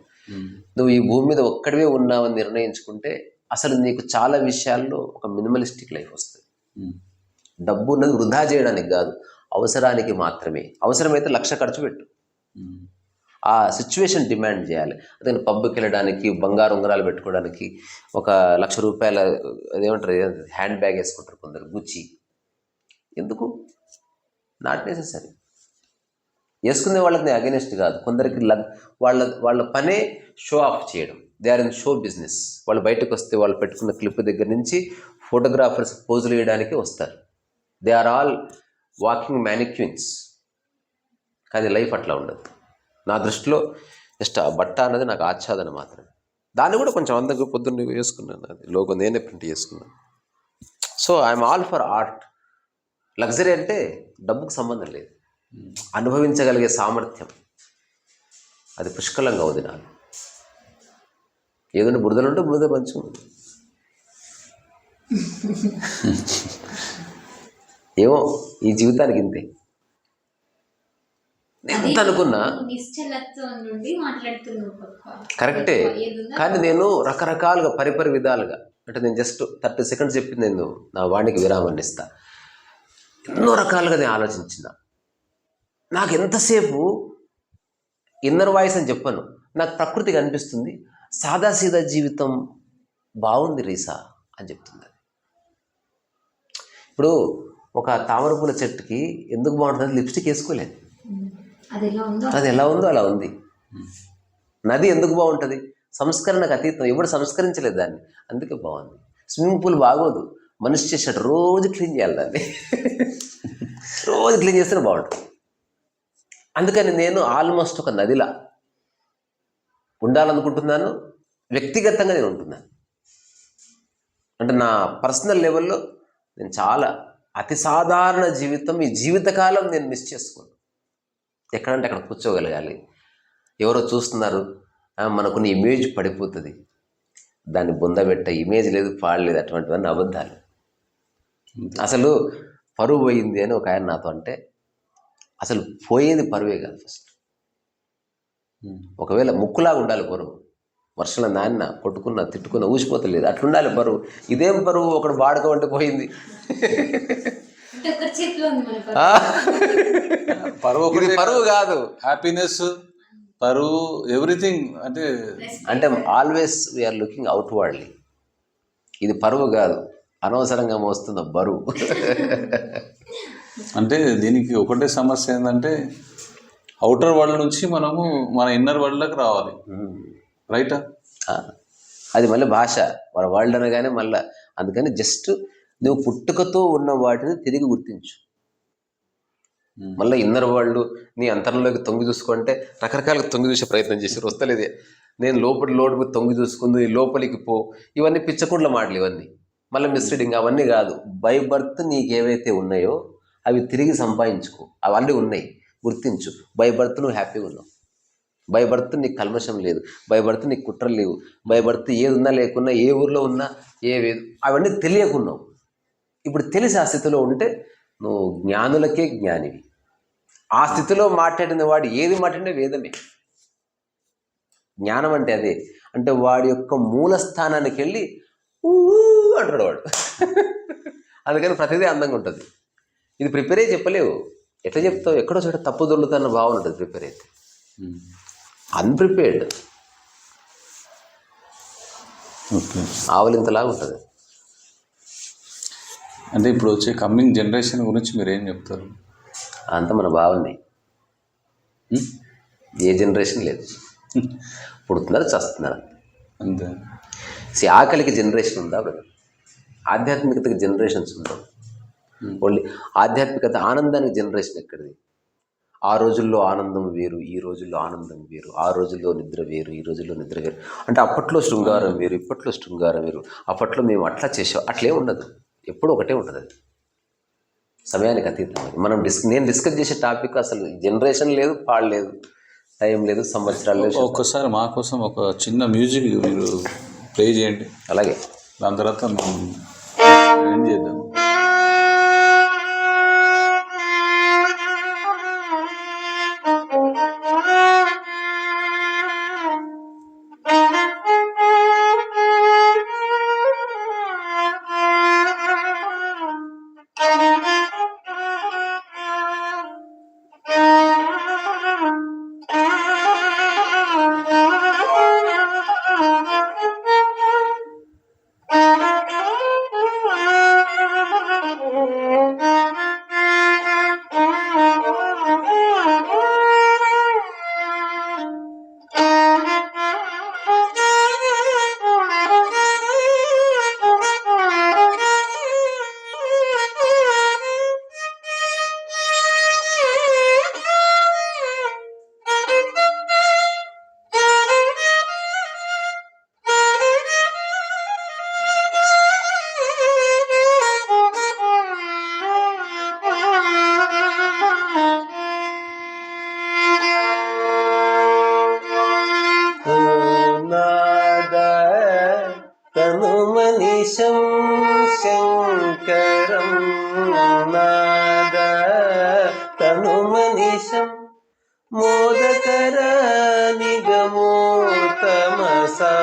నువ్వు ఈ భూమి మీద ఒక్కడివే ఉన్నావని నిర్ణయించుకుంటే అసలు నీకు చాలా విషయాల్లో ఒక మినిమలిస్టిక్ లైఫ్ వస్తుంది. డబ్బు ఉన్నది వృధా చేయడానికి కాదు, అవసరానికి మాత్రమే. అవసరమైతే 1,00,000 ఖర్చు పెట్టు. ఆ సిచ్యువేషన్ డిమాండ్ చేయాలి. అదే పబ్కి వెళ్ళడానికి, బంగారు ఉంగరాలు పెట్టుకోవడానికి ఒక 1,00,000 రూపాయల అదేమంటారు హ్యాండ్ బ్యాగ్ వేసుకుంటారు కొందరు, గుచ్చి. ఎందుకు? Not necessary. వేసుకునే వాళ్ళకి నేను అగెనిస్ట్ కాదు. కొందరికి వాళ్ళ పనే షో ఆఫ్ చేయడం. They are in show business. వాళ్ళు బయటకు వస్తే వాళ్ళు పెట్టుకున్న క్లిప్ దగ్గర నుంచి ఫోటోగ్రాఫర్స్ పోజులు వేయడానికి వస్తారు. They are all walking mannequins. కానీ లైఫ్ అట్లా ఉండదు. నా దృష్టిలో జస్ట్ ఆ బట్ట అన్నది నాకు ఆచ్ఛాదన మాత్రమే. దాన్ని కూడా కొంచెం అందంగా పొద్దున్న వేసుకున్నాను, అది లోగో నేనే ప్రింట్ చేసుకున్నాను. So I'm all for art. Luxury అంటే డబ్బుకు సంబంధం లేదు, అనుభవించగలిగే సామర్థ్యం అది పుష్కలంగా వదినాలి. ఏదైనా బురదలుంటే బురద పంచు. ఏమో ఈ జీవితానికి ఇంతే. ఎంత అనుకున్నా నిశ్చలత్వం నుండి మాట్లాడుతున్నావు పక్క. కరెక్టే, ఏదుందో కానీ నేను రకరకాలుగా పరిపరి విధాలుగా, అంటే నేను జస్ట్ 30 సెకండ్స్ చెప్పింది నేను నా వాడికి విరామాన్ని ఇస్తా. ఎన్నో రకాలుగా నేను ఆలోచించిన. నాకు ఎంతసేపు ఇన్నర్ వాయిస్ అని చెప్పాను, నాకు ప్రకృతి కనిపిస్తుంది, సాదాసీదా జీవితం బాగుంది రీసా అని చెప్తుంది. ఇప్పుడు ఒక తామరపూల చెట్టుకి ఎందుకు బాగుంటుంది, లిప్స్టిక్ వేసుకోలేదు, అది ఎలా ఉందో అది ఎలా ఉందో అలా ఉంది. నది ఎందుకు బాగుంటుంది, సంస్కరణకు అతీతం, ఎవడు సంస్కరించలేదు దాన్ని, అందుకే బాగుంది. స్విమ్మింగ్ పూల్ బాగోదు, మనిషి చేసాడు, రోజు క్లీన్ చేయాలి దాన్ని, రోజు క్లీన్ చేస్తేనే బాగుంటుంది. అందుకని నేను ఆల్మోస్ట్ ఒక నదిలా ఉండాలనుకుంటున్నాను, వ్యక్తిగతంగా నేను ఉంటున్నాను. అంటే నా పర్సనల్ లెవెల్లో నేను చాలా అతి సాధారణ జీవితం, ఈ జీవితకాలం నేను మిస్ చేసుకోను. ఎక్కడంటే అక్కడ కూర్చోగలగాలి, ఎవరో చూస్తున్నారు, మనకున్న ఇమేజ్ పడిపోతుంది, దాన్ని బొందబెట్టే ఇమేజ్ లేదు, పాడలేదు, అటువంటివన్నీ అబద్ధాలు. అసలు పరువు పోయింది అని ఒక ఆయన నాతో అంటే, అసలు పోయేది పరువే కాదు. ఫస్ట్ ఒకవేళ ముక్కులాగా ఉండాలి పరువు, వర్షంలో నాన్న కొట్టుకున్న తిట్టుకున్న ఊసిపోతలేదు, అట్లుండాలి పరువు. ఇదేం పరువు, ఒకడు వాడుకోమంటే పోయింది. అంటే ఒకరి చేతిలో ఉంది మన పరువు. పరువు ఇది పరువు కాదు, హ్యాపీనెస్, పరువు, ఎవ్రీథింగ్. అంటే అంటే ఆల్వేస్ వీఆర్ లుకింగ్ అవుట్వర్డ్లీ. ఇది పరువు కాదు, అనవసరంగా మోస్తున్న బరువు. అంటే దీనికి ఒకటే సమస్య ఏంటంటే అవుటర్ వరల్డ్ నుంచి మనము మన ఇన్నర్ వరల్డ్లోకి రావాలి, రైటా? అది మళ్ళీ భాష, మన వరల్డ్ అనగానే మళ్ళీ. అందుకని జస్ట్ నువ్వు పుట్టుకతో ఉన్న వాటిని తిరిగి గుర్తించు. మళ్ళీ ఇన్నర్ వరల్డ్, నీ అంతరంలోకి తొంగి చూసుకుంటే రకరకాలుగా తొంగి చూసే ప్రయత్నం చేసి వస్తలేదే. నేను లోపలికి తొంగి చూసుకుంది, లోపలికి పో, ఇవన్నీ పిచ్చకుండ్ల మాటలు, ఇవన్నీ మళ్ళీ మిస్రీడింగ్, అవన్నీ కాదు. బై బర్త్ నీకు ఏవైతే ఉన్నాయో అవి తిరిగి సంపాదించుకో, అవన్నీ ఉన్నాయి, గుర్తించు. బై బర్త్ నువ్వు హ్యాపీగా ఉన్నావు, బై బర్త్ నీకు కల్మషం లేదు, బై బర్త్ నీకు కుట్రలు లేవు, బై బర్త్ ఏది ఉన్నా లేకున్నా, ఏ ఊర్లో ఉన్నా ఏవేది, అవన్నీ తెలియకున్నావు. ఇప్పుడు తెలిసి ఆ స్థితిలో ఉంటే నువ్వు జ్ఞానులకే జ్ఞానివి. ఆ స్థితిలో మాట్లాడిన వాడు ఏది మాట్లాడినా వేదమే. జ్ఞానం అంటే అదే, అంటే వాడి యొక్క మూల స్థానానికి వెళ్ళి ఊ అంటాడు వాడు. అందుకని ప్రతిదీ అందంగా ఉంటుంది. ఇది ప్రిపేర్ అయ్యి చెప్పలేవు, ఎట్లా చెప్తావు, ఎక్కడో చోట తప్పు దొరుకుతున్న భావన ఉంటుంది ప్రిపేర్ అయితే. అన్ప్రిపేర్డ్ ఓకే, ఆవలింతలాగా ఉంటుంది. అంటే ఇప్పుడు వచ్చే కమ్మింగ్ జనరేషన్ గురించి మీరు ఏం చెప్తారు? అంత మన భావనే, ఏ జనరేషన్ లేదు, పుడుతున్నారు చస్తున్నారు అంతే. ఆకలికి జనరేషన్ ఉందా బ్రదర్? ఆధ్యాత్మికతకి జనరేషన్స్ ఉండవు. ఓన్లీ ఆధ్యాత్మికత, ఆనందానికి జనరేషన్ ఎక్కడిది? ఆ రోజుల్లో ఆనందం వేరు, ఈ రోజుల్లో ఆనందం వేరు, ఆ రోజుల్లో నిద్ర వేరు, ఈ రోజుల్లో నిద్ర వేరు. అంటే అప్పట్లో శృంగారం వేరు, ఇప్పట్లో శృంగారం వేరు. అప్పట్లో మేము అట్లా చేసాం, అట్లే ఉండదు, ఎప్పుడూ ఒకటే ఉంటుంది. అది సమయానికి అతీతం. మనం నేను డిస్కస్ చేసే టాపిక్ అసలు జనరేషన్ లేదు, పాడలేదు, టైం లేదు, సంవత్సరాలు లేదు. ఒక్కసారి మా కోసం ఒక చిన్న మ్యూజిక్ మీరు ప్లే చేయండి, అలాగే దాని తర్వాత మనం ఏం చేద్దాం. తనుమనిషం శంకరం నాద తనుమనిషం మోదకర నిగమో తమసా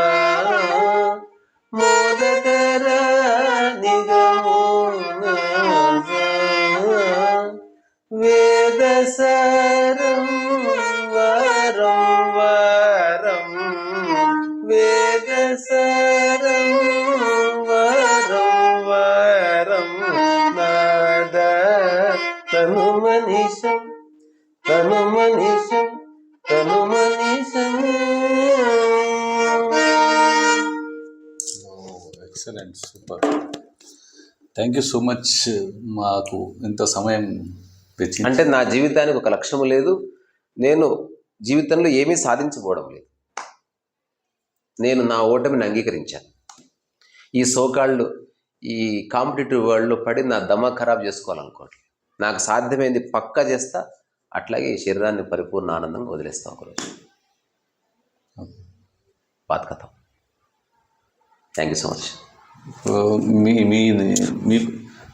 మోదకర నిగమో వేదసారం వరం వరం వేదసారం వరం వరం నాద తనుమనిషం తనుమనిషం తనుమనిషం. Excellent, super. Thank you so much మాకు ఇంత సమయం వెచ్చించి. అంటే నా జీవితానికి ఒక లక్ష్యం లేదు, నేను జీవితంలో ఏమీ సాధించబోవడం లేదు. నేను నా ఓటమిని అంగీకరించాను. ఈ సోకాళ్ళు ఈ కాంపిటేటివ్ వరల్డ్లో పడి నా దమా ఖరాబ్ చేసుకోవాలనుకోవట్లేదు. నాకు సాధ్యమైంది పక్కా చేస్తా, అట్లాగే ఈ శరీరాన్ని పరిపూర్ణ ఆనందంగా వదిలేస్తా ఒకరోజు. బాత్ కథ. Thank you so much. మీ మీ మీ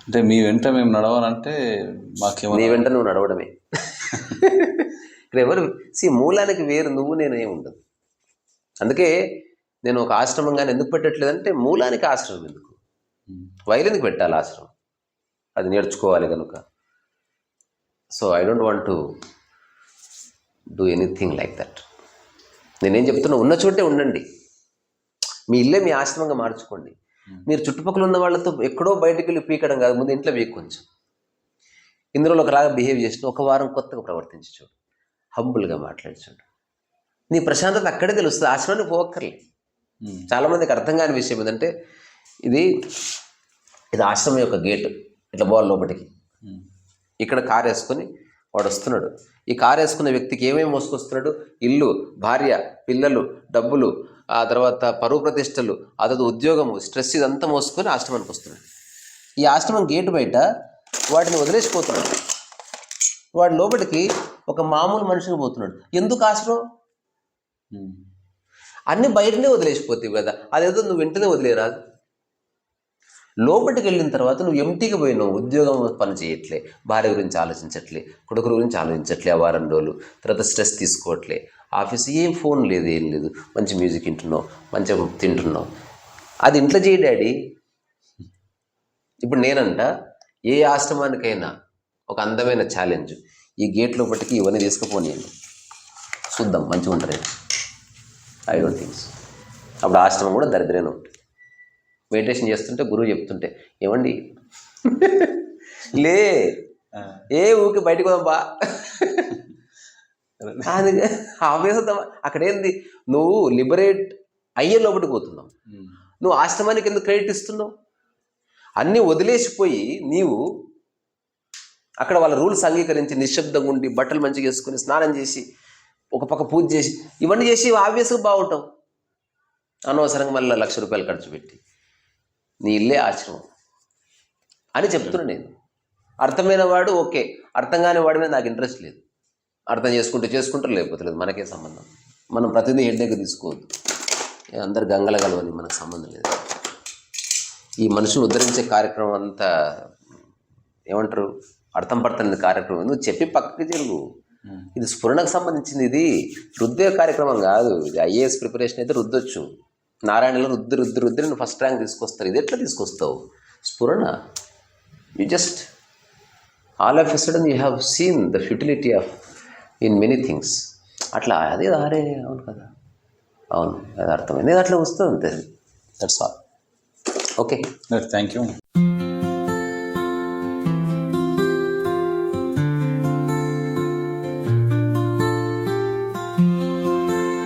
అంటే మీ వెంట మేము నడవాలంటే మాకేమో నీ వెంట నువ్వు నడవడమే. ఇక్కడ ఎవరు మూలానికి వేరు నువ్వు నేను ఏమి ఉండదు. అందుకే నేను ఒక ఆశ్రమంగానే ఎందుకు పెట్టట్లేదంటే మూలానికి ఆశ్రమం ఎందుకు, వైలెందుకు పెట్టాలి ఆశ్రమం, అది నేర్చుకోవాలి కనుక. So I don't want to do anything like that. నేనేం చెప్తున్నా, ఉన్న చోటే ఉండండి. మీ ఇల్లే మీ ఆశ్రమంగా మార్చుకోండి. మీరు చుట్టుపక్కల ఉన్న వాళ్ళతో ఎక్కడో బయటకు వెళ్ళి పీకడం కాదు, ముందు ఇంట్లో పీక్ కొంచెం. ఇందులో ఒకలాగా బిహేవ్ చేసిన ఒక వారం కొత్తగా ప్రవర్తించి చూడు, హంబుల్గా మాట్లాడి చూడు, నీ ప్రశాంతత అక్కడే తెలుస్తుంది. ఆశ్రమానికి పోక్కర్లే. చాలామందికి అర్థం కాని విషయం ఏంటంటే ఇది ఆశ్రమం యొక్క గేటు, ఇట్లా పోవాలి లోపలికి. ఇక్కడ కారు వేసుకొని వాడు వస్తున్నాడు. ఈ కారు వేసుకున్న వ్యక్తికి ఏమేమి మోసుకొస్తున్నాడు? ఇల్లు, భార్య, పిల్లలు, డబ్బులు, ఆ తర్వాత పరువు ప్రతిష్టలు, అతడు ఉద్యోగము, స్ట్రెస్, ఇదంతా మోసుకొని ఆశ్రమానికి వస్తున్నాడు. ఈ ఆశ్రమం గేటు బయట వాటిని వదిలేసిపోతున్నాడు. వాడు లోపలికి ఒక మామూలు మనిషిని పోతున్నాడు. ఎందుకు ఆశ్రమం? అన్ని బయటనే వదిలేసిపోతావు కదా, అదేదో నువ్వు వెంటనే వదిలేరాదు. లోపలికి వెళ్ళిన తర్వాత నువ్వు ఎంటీగా పోయినావు, ఉద్యోగం పని చేయట్లే, భార్య గురించి ఆలోచించట్లే, కొడుకు గురించి ఆలోచించట్లే, ఆ వారం రోజులు తర్వాత స్ట్రెస్ తీసుకోవట్లే, ఆఫీస్ ఏం ఫోన్ లేదు, ఏం లేదు, మంచి మ్యూజిక్ వింటున్నావు, మంచిగా తింటున్నావు. అది ఇంట్లో చేయి డాడీ. ఇప్పుడు నేనంట ఏ ఆశ్రమానికైనా ఒక అందమైన ఛాలెంజ్, ఈ గేట్ లోపలికి ఇవన్నీ తీసుకుపోనియండి, చూద్దాం మంచిగా ఉంటారు. I don't thinks. అప్పుడు ఆశ్రమం కూడా దరిద్రంగా ఉంటుంది. మెడిటేషన్ చేస్తుంటే గురువు చెప్తుంటే, ఏమండి లే ఏ ఊరికి బయటకు పోదాంబా, అది ఆవేశం. అక్కడేంది, నువ్వు లిబరేట్ అయ్యే లోపలికి పోతున్నావు. నువ్వు ఆశ్రమానికి ఎందుకు క్రెడిట్ ఇస్తున్నావు? అన్నీ వదిలేసిపోయి నీవు అక్కడ వాళ్ళ రూల్స్ అంగీకరించి నిశ్శబ్దంగా ఉండి బట్టలు మంచిగా వేసుకొని స్నానం చేసి ఒక పక్క పూజ చేసి ఇవన్నీ చేసి ఆబ్వియస్గా బాగుంటావు. అనవసరంగా మళ్ళీ ₹1,00,000 ఖర్చు పెట్టి నీ ఇల్లే ఆశ్రమం అని చెప్తున్నా నేను. అర్థమైన వాడు ఓకే, అర్థం కాని వాడి మీద నాకు ఇంట్రెస్ట్ లేదు. అర్థం చేసుకుంటారు, లేకపోతే లేదు, మనకే సంబంధం. మనం ప్రతిదీ హెడ్డేకి తీసుకోవద్దు. అందరు గంగల కలవని మనకు సంబంధం లేదు. ఈ మనుషులు ఉద్ధరించే కార్యక్రమం అంతా ఏమంటారు, అర్థం పడుతున్న కార్యక్రమం. నువ్వు చెప్పి పక్కకి జరుగు. ఇది స్ఫురణకు సంబంధించింది, ఇది రుద్దే కార్యక్రమం కాదు. ఇది IAS ప్రిపరేషన్ అయితే రుద్దొచ్చు. నారాయణలో రుద్ది నువ్వు ఫస్ట్ ర్యాంక్ తీసుకొస్తారు. ఇది ఎట్లా తీసుకొస్తావు? స్ఫురణ. You just all of a sudden you have seen the futility of in many things. అట్లా అదే అరే అవును కదా, అవును అది అర్థమైంది, అట్లా వస్తుంది అంతే. That's all. Okay, thank you.